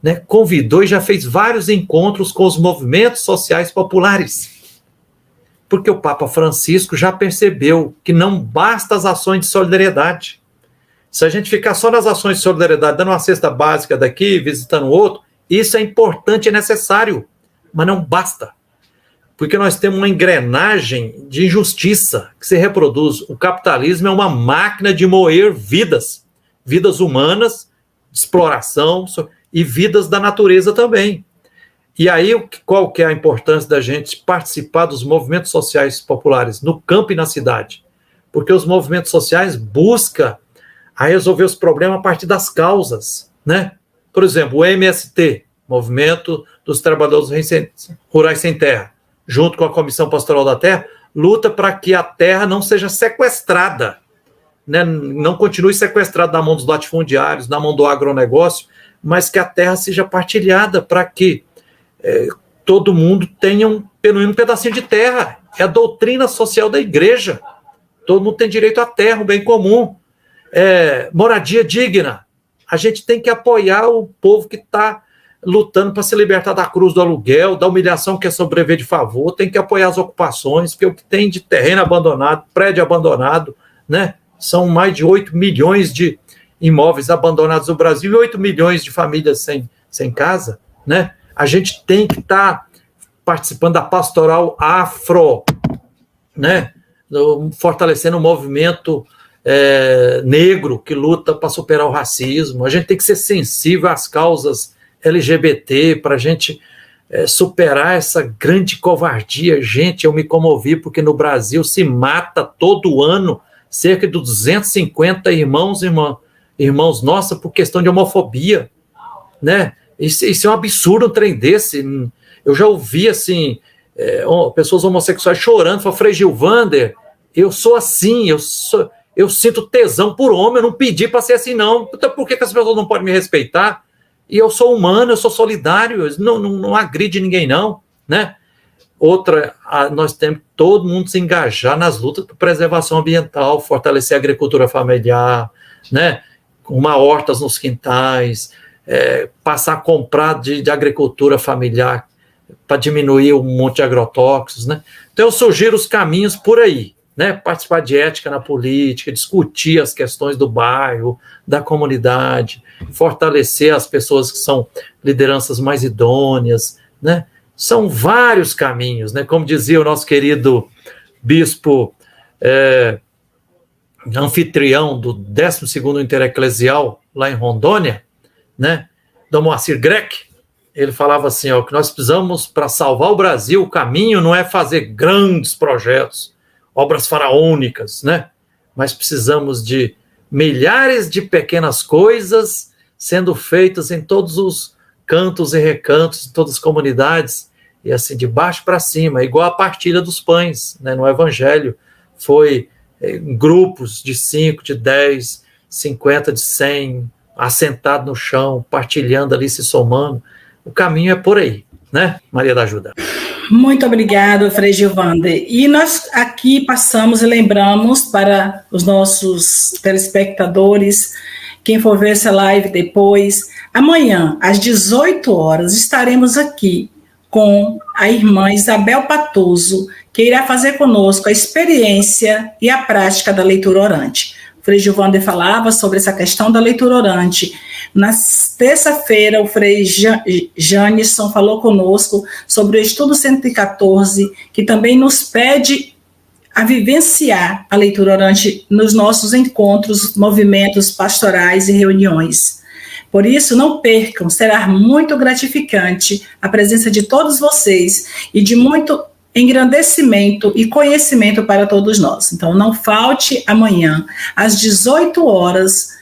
né, convidou e já fez vários encontros com os movimentos sociais populares? Porque o Papa Francisco já percebeu que não basta as ações de solidariedade. Se a gente ficar só nas ações de solidariedade, dando uma cesta básica daqui, visitando o outro, isso é importante e necessário, mas não basta. Porque nós temos uma engrenagem de injustiça que se reproduz. O capitalismo é uma máquina de moer vidas humanas, de exploração e vidas da natureza também. E aí, qual que é a importância da gente participar dos movimentos sociais populares no campo e na cidade? Porque os movimentos sociais buscam a resolver os problemas a partir das causas, né? Por exemplo, o MST, Movimento dos Trabalhadores Rurais Sem Terra, junto com a Comissão Pastoral da Terra, luta para que a terra não seja sequestrada, né? Não continue sequestrada na mão dos latifundiários, na mão do agronegócio, mas que a terra seja partilhada para que todo mundo tenha pelo menos um pedacinho de terra. É a doutrina social da igreja. Todo mundo tem direito à terra, o bem comum. Moradia digna. A gente tem que apoiar o povo que está lutando para se libertar da cruz do aluguel, da humilhação que é sobreviver de favor, tem que apoiar as ocupações, porque o que tem de terreno abandonado, prédio abandonado, né? São mais de 8 milhões de imóveis abandonados no Brasil e 8 milhões de famílias sem casa, né? A gente tem que estar participando da pastoral afro, né? Fortalecendo o movimento negro que luta para superar o racismo. A gente tem que ser sensível às causas LGBT para a gente superar essa grande covardia. Gente, eu me comovi porque no Brasil se mata todo ano cerca de 250 irmãos nossos por questão de homofobia, né? Isso é um absurdo, um trem desse. Eu já ouvi, assim, pessoas homossexuais chorando, falando, Frei Gilvander, eu sou assim, eu sinto tesão por homem, eu não pedi para ser assim, não. Então, por que as pessoas não podem me respeitar? E eu sou humano, eu sou solidário, não agride ninguém, não, né? Outra, nós temos que todo mundo se engajar nas lutas por preservação ambiental, fortalecer a agricultura familiar, né? Uma hortas nos quintais, passar a comprar de agricultura familiar para diminuir um monte de agrotóxicos, né? Então eu sugiro os caminhos por aí, né? Participar de ética na política, discutir as questões do bairro, da comunidade, fortalecer as pessoas que são lideranças mais idôneas, né? São vários caminhos, né? Como dizia o nosso querido bispo anfitrião do 12º Intereclesial, lá em Rondônia, né? Dom Moacir Grec, ele falava assim, que nós precisamos, para salvar o Brasil, o caminho não é fazer grandes projetos, obras faraônicas, né? Mas precisamos de milhares de pequenas coisas sendo feitas em todos os cantos e recantos, em todas as comunidades, e assim, de baixo para cima, igual a partilha dos pães, né? No Evangelho, foi em grupos de 5, de 10, 50, de 100, assentado no chão, partilhando ali, se somando. O caminho é por aí, né, Maria da Ajuda? Muito obrigado, Frei Gilvander. E nós aqui passamos e lembramos para os nossos telespectadores, quem for ver essa live depois, amanhã, às 18 horas, estaremos aqui com a irmã Isabel Patoso, que irá fazer conosco a experiência e a prática da leitura orante. O Frei Gilvander falava sobre essa questão da leitura orante. Na terça-feira, o Frei Janisson falou conosco sobre o estudo 114, que também nos pede a vivenciar a leitura orante nos nossos encontros, movimentos pastorais e reuniões. Por isso, não percam, será muito gratificante a presença de todos vocês e de muito engrandecimento e conhecimento para todos nós. Então, não falte amanhã, às 18 horas,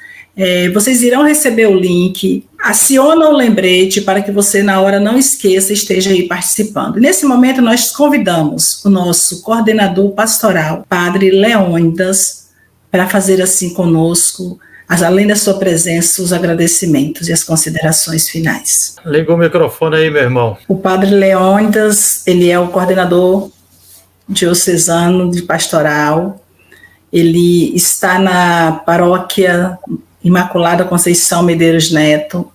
vocês irão receber o link, aciona o lembrete para que você, na hora, não esqueça, esteja aí participando. Nesse momento, nós convidamos o nosso coordenador pastoral, Padre Leônidas, para fazer assim conosco, além da sua presença, os agradecimentos e as considerações finais. Liga o microfone aí, meu irmão. O Padre Leônidas, ele é o coordenador diocesano de pastoral, ele está na paróquia Imaculada Conceição Medeiros Neto,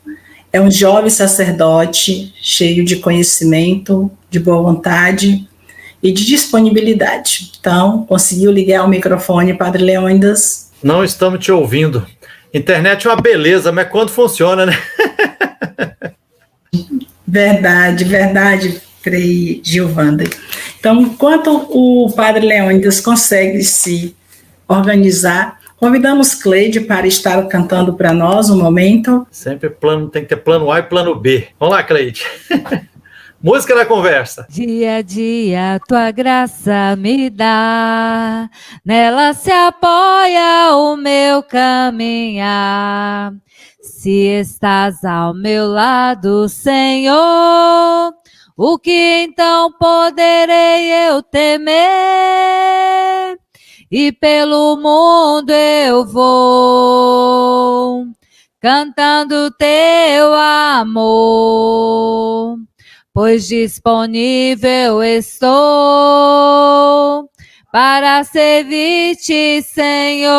é um jovem sacerdote cheio de conhecimento, de boa vontade e de disponibilidade. Então, conseguiu ligar o microfone, Padre Leônidas? Não estamos te ouvindo. Internet é uma beleza, mas quando funciona, né? Verdade, Frei Gilvander. Então, enquanto o Padre Leônidas consegue se organizar, convidamos Cleide para estar cantando para nós um momento. Sempre tem que ter plano A e plano B. Vamos lá, Cleide. Música na conversa. Dia a dia tua graça me dá, nela se apoia o meu caminhar. Se estás ao meu lado, Senhor, o que então poderei eu temer? E pelo mundo eu vou, cantando teu amor. Pois disponível estou para servir-te, Senhor,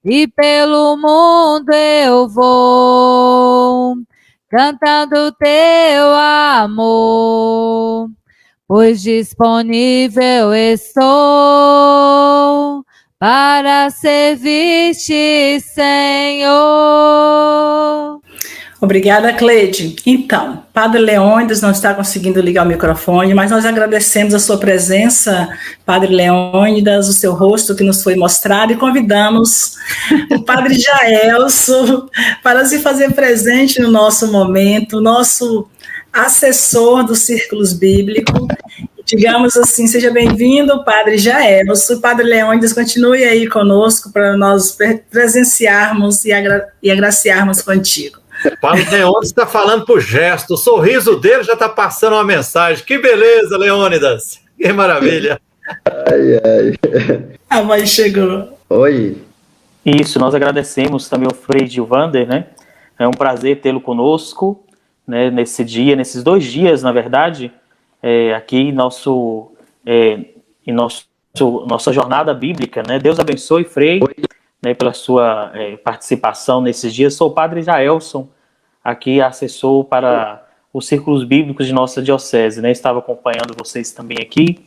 e pelo mundo eu vou, cantando teu amor. Pois disponível estou para servir-te, Senhor. Obrigada, Cleide. Então, Padre Leônidas não está conseguindo ligar o microfone, mas nós agradecemos a sua presença, Padre Leônidas, o seu rosto que nos foi mostrado, e convidamos o Padre Jaelson para se fazer presente no nosso momento, nosso assessor dos círculos bíblicos. Digamos assim, seja bem-vindo, Padre Jaelson. Padre Leônidas, continue aí conosco para nós presenciarmos e agraciarmos contigo. Padre Leônidas está falando por gesto, o sorriso dele já está passando uma mensagem. Que beleza, Leônidas! Que maravilha! Ai. A mãe chegou. Oi. Isso, nós agradecemos também ao Frei Gilvander, né? É um prazer tê-lo conosco, né, nesse dia, nesses 2 dias, na verdade, aqui em nossa jornada bíblica, né? Deus abençoe, Frei, né, pela sua participação nesses dias. Sou o Padre Jaelson, aqui assessor para os círculos bíblicos de nossa diocese, né? Estava acompanhando vocês também aqui,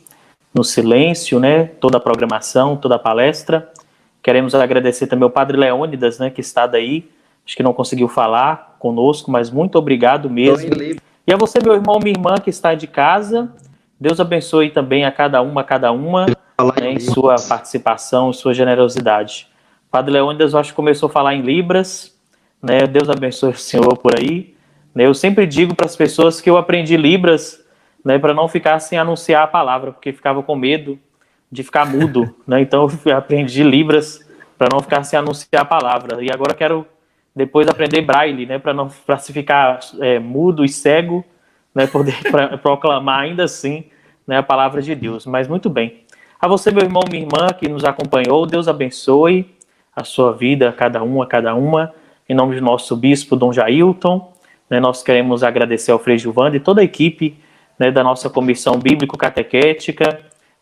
no silêncio, né? Toda a programação, toda a palestra. Queremos agradecer também ao Padre Leônidas, né, que está daí, acho que não conseguiu falar conosco, mas muito obrigado mesmo. E a você, meu irmão, minha irmã, que está de casa, Deus abençoe também a cada uma, né, em sua participação, em sua generosidade. Padre Leônidas, eu acho que começou a falar em Libras, né? Deus abençoe o senhor por aí. Né? Eu sempre digo para as pessoas que eu aprendi Libras, né, para não ficar sem anunciar a palavra, porque ficava com medo de ficar mudo. Né? Então eu aprendi Libras para não ficar sem anunciar a palavra. E agora quero depois aprender Braille, né, para se ficar mudo e cego, né, poder proclamar ainda assim, né, a palavra de Deus. Mas muito bem. A você, meu irmão, minha irmã, que nos acompanhou, Deus abençoe. a sua vida, a cada uma. Em nome do nosso bispo, Dom Jailton, né, nós queremos agradecer ao Frei Gilvando e toda a equipe, né, da nossa comissão bíblico-catequética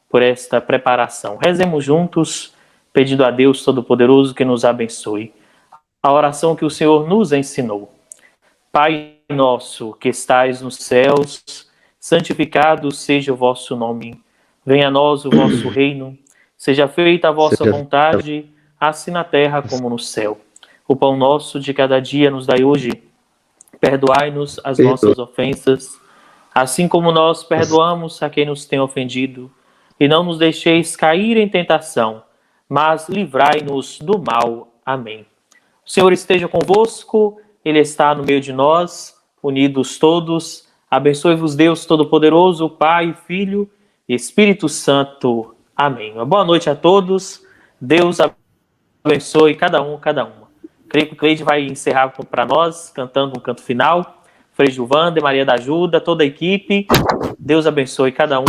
por esta preparação. Rezemos juntos, pedindo a Deus Todo-Poderoso que nos abençoe. A oração que o Senhor nos ensinou. Pai nosso que estais nos céus, santificado seja o vosso nome. Venha a nós o vosso reino. Seja feita a vossa vontade, assim na terra como no céu. O pão nosso de cada dia nos dai hoje. Perdoai-nos as nossas ofensas, assim como nós perdoamos a quem nos tem ofendido. E não nos deixeis cair em tentação, mas livrai-nos do mal. Amém. O Senhor esteja convosco, Ele está no meio de nós, unidos todos. Abençoe-vos Deus Todo-Poderoso, Pai, Filho e Espírito Santo. Amém. Uma boa noite a todos. Deus abençoe cada uma. Creio que o Cleide vai encerrar para nós, cantando um canto final. Frei Gilvando, Maria da Ajuda, toda a equipe. Deus abençoe cada um.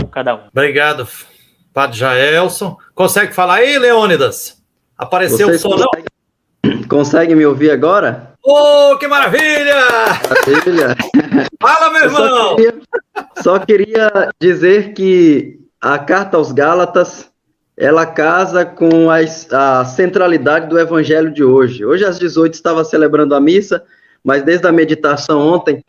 Obrigado, Padre Jaelson. Consegue falar aí, Leônidas? Apareceu o som, não? Consegue me ouvir agora? Oh, que maravilha! Maravilha! Fala, meu irmão! Só queria dizer que a Carta aos Gálatas, ela casa com a centralidade do evangelho de hoje. Hoje às 18 estava celebrando a missa, mas desde a meditação ontem,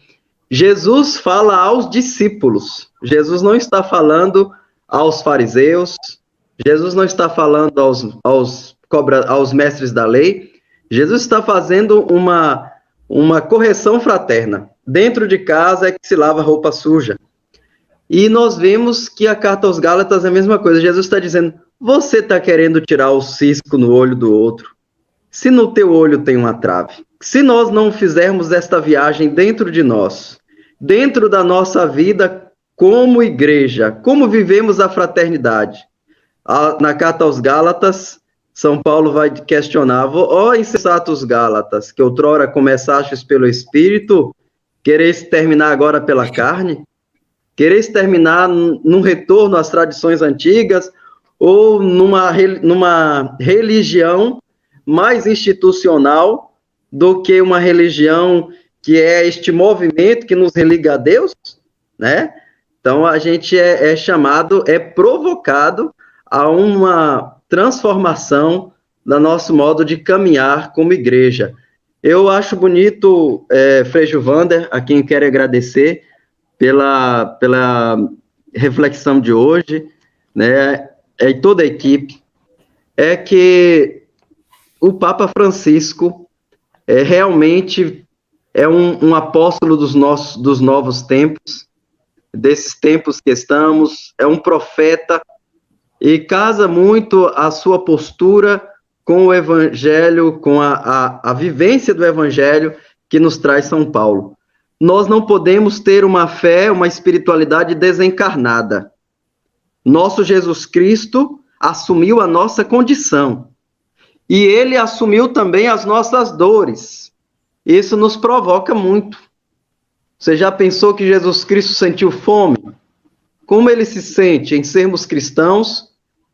Jesus fala aos discípulos. Jesus não está falando aos fariseus, Jesus não está falando aos mestres da lei, Jesus está fazendo uma correção fraterna. Dentro de casa é que se lava roupa suja. E nós vemos que a Carta aos Gálatas é a mesma coisa. Jesus está dizendo, você está querendo tirar o cisco no olho do outro. Se no teu olho tem uma trave. Se nós não fizermos esta viagem dentro de nós, dentro da nossa vida como igreja, como vivemos a fraternidade. Na Carta aos Gálatas, São Paulo vai questionar, ó insensatos Gálatas, que outrora começastes pelo Espírito, quereis terminar agora pela carne? Quereis terminar num retorno às tradições antigas ou numa religião mais institucional do que uma religião que é este movimento que nos religa a Deus, né? Então, a gente é provocado a uma transformação do nosso modo de caminhar como igreja. Eu acho bonito, Frei Gilvander, a quem quero agradecer pela reflexão de hoje, né, e toda a equipe, é que o Papa Francisco realmente é um apóstolo dos novos tempos, desses tempos que estamos, é um profeta, e casa muito a sua postura com o Evangelho, com a vivência do Evangelho que nos traz São Paulo. Nós não podemos ter uma fé, uma espiritualidade desencarnada. Nosso Jesus Cristo assumiu a nossa condição. E Ele assumiu também as nossas dores. Isso nos provoca muito. Você já pensou que Jesus Cristo sentiu fome? Como Ele se sente em sermos cristãos,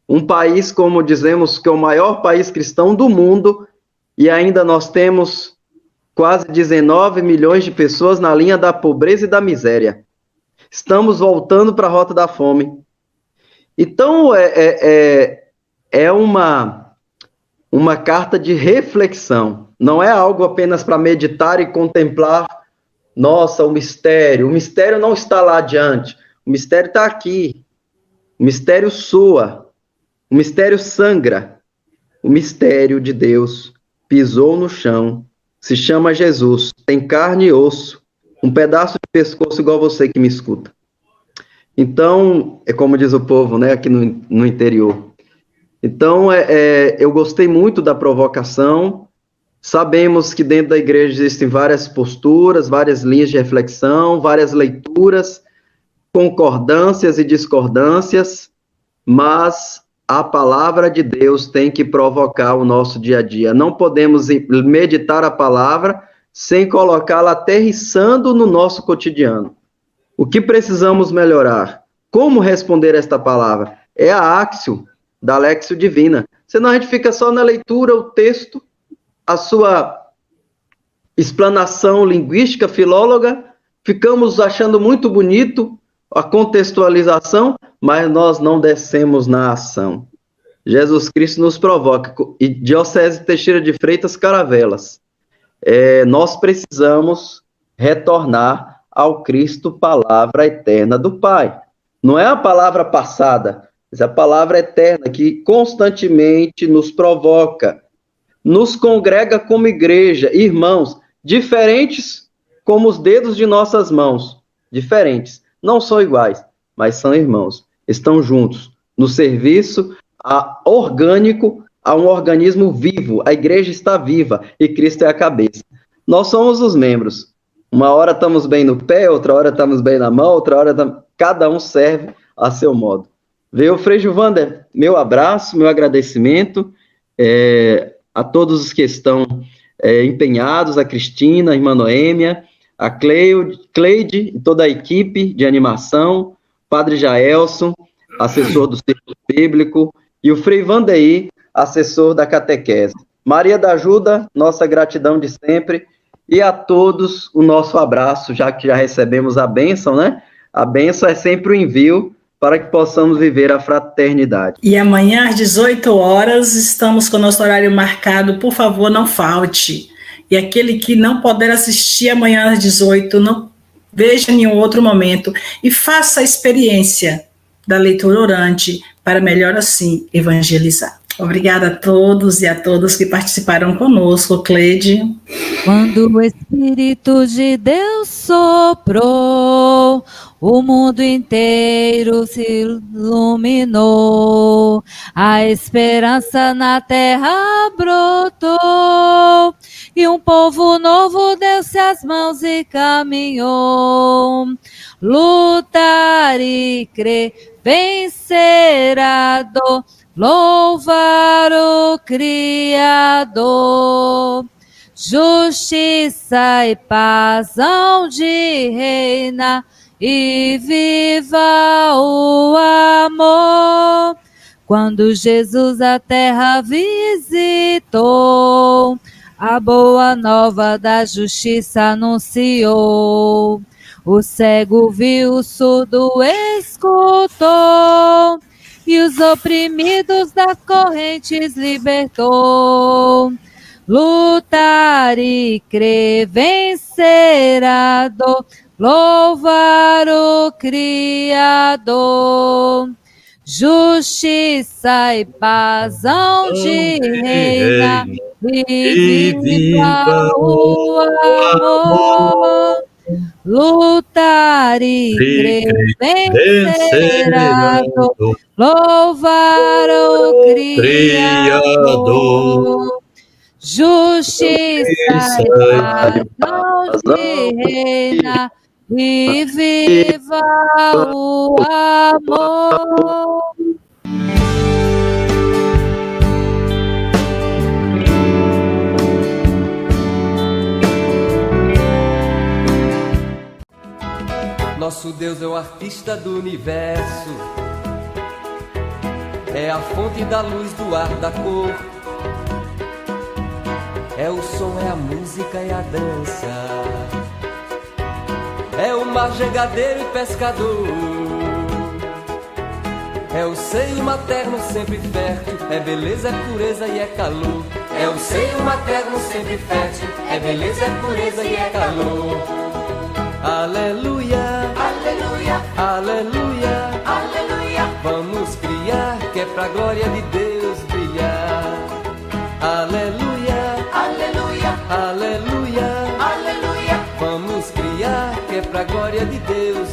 um país, como dizemos, que é o maior país cristão do mundo, e ainda nós temos quase 19 milhões de pessoas na linha da pobreza e da miséria. Estamos voltando para a rota da fome. Então, é uma carta de reflexão. Não é algo apenas para meditar e contemplar, nossa, o mistério. O mistério não está lá adiante. O mistério está aqui. O mistério soa. O mistério sangra. O mistério de Deus pisou no chão. Se chama Jesus, tem carne e osso, um pedaço de pescoço igual você que me escuta. Então, é como diz o povo, né, aqui no interior. Então, eu gostei muito da provocação. Sabemos que dentro da igreja existem várias posturas, várias linhas de reflexão, várias leituras, concordâncias e discordâncias, mas a palavra de Deus tem que provocar o nosso dia a dia. Não podemos meditar a palavra sem colocá-la aterrissando no nosso cotidiano. O que precisamos melhorar? Como responder esta palavra? É a axio da Lexio Divina. Senão a gente fica só na leitura, o texto, a sua explanação linguística, filóloga, ficamos achando muito bonito a contextualização, mas nós não descemos na ação. Jesus Cristo nos provoca. E Diocese Teixeira de Freitas, Caravelas. Nós precisamos retornar ao Cristo, palavra eterna do Pai. Não é a palavra passada, mas a palavra eterna que constantemente nos provoca, nos congrega como igreja, irmãos, diferentes como os dedos de nossas mãos, diferentes, não são iguais, mas são irmãos, estão juntos, no serviço orgânico a um organismo vivo, a igreja está viva e Cristo é a cabeça. Nós somos os membros, uma hora estamos bem no pé, outra hora estamos bem na mão, outra hora cada um serve a seu modo. Veio Frei Gilvander, meu abraço, meu agradecimento a todos os que estão empenhados, a Cristina, a irmã Noêmia, a Cleide e toda a equipe de animação, Padre Jaelson, assessor do Círculo Bíblico, e o Frei Vandeir, assessor da catequese. Maria da Ajuda, nossa gratidão de sempre, e a todos o nosso abraço, já que já recebemos a bênção, né? A bênção é sempre o envio para que possamos viver a fraternidade. E amanhã às 18 horas estamos com o nosso horário marcado, por favor, não falte. E aquele que não puder assistir amanhã às 18, não veja em nenhum outro momento e faça a experiência da leitura orante para melhor assim evangelizar. Obrigada a todos e a todas que participaram conosco, Cleide. Quando o Espírito de Deus soprou, o mundo inteiro se iluminou, a esperança na terra brotou, e um povo novo deu-se as mãos e caminhou. Lutar e crer, vencer a dor, louvar o Criador. Justiça e paz hão de reinar, e viva o amor. Quando Jesus a terra visitou, a boa nova da justiça anunciou. O cego viu, o surdo escutou, e os oprimidos das correntes libertou. Lutar e crer, vencer a dor, louvar o Criador. Justiça e paz hão de reinar, e viva o amor. Lutar e crer, vencer a dor, louvar o Criador. Justiça e paz hão de reinar, e viva o amor. Nosso Deus é o artista do universo, é a fonte da luz, do ar, da cor, é o som, é a música e a dança, é o mar, jangadeiro e pescador, é o seio materno sempre fértil, é beleza, é pureza e é calor, é o seio materno sempre fértil, é beleza, é pureza e é calor. Aleluia, aleluia, aleluia, aleluia. Vamos criar que é pra glória de Deus brilhar. Aleluia, aleluia, aleluia, aleluia. Vamos criar que é pra glória de Deus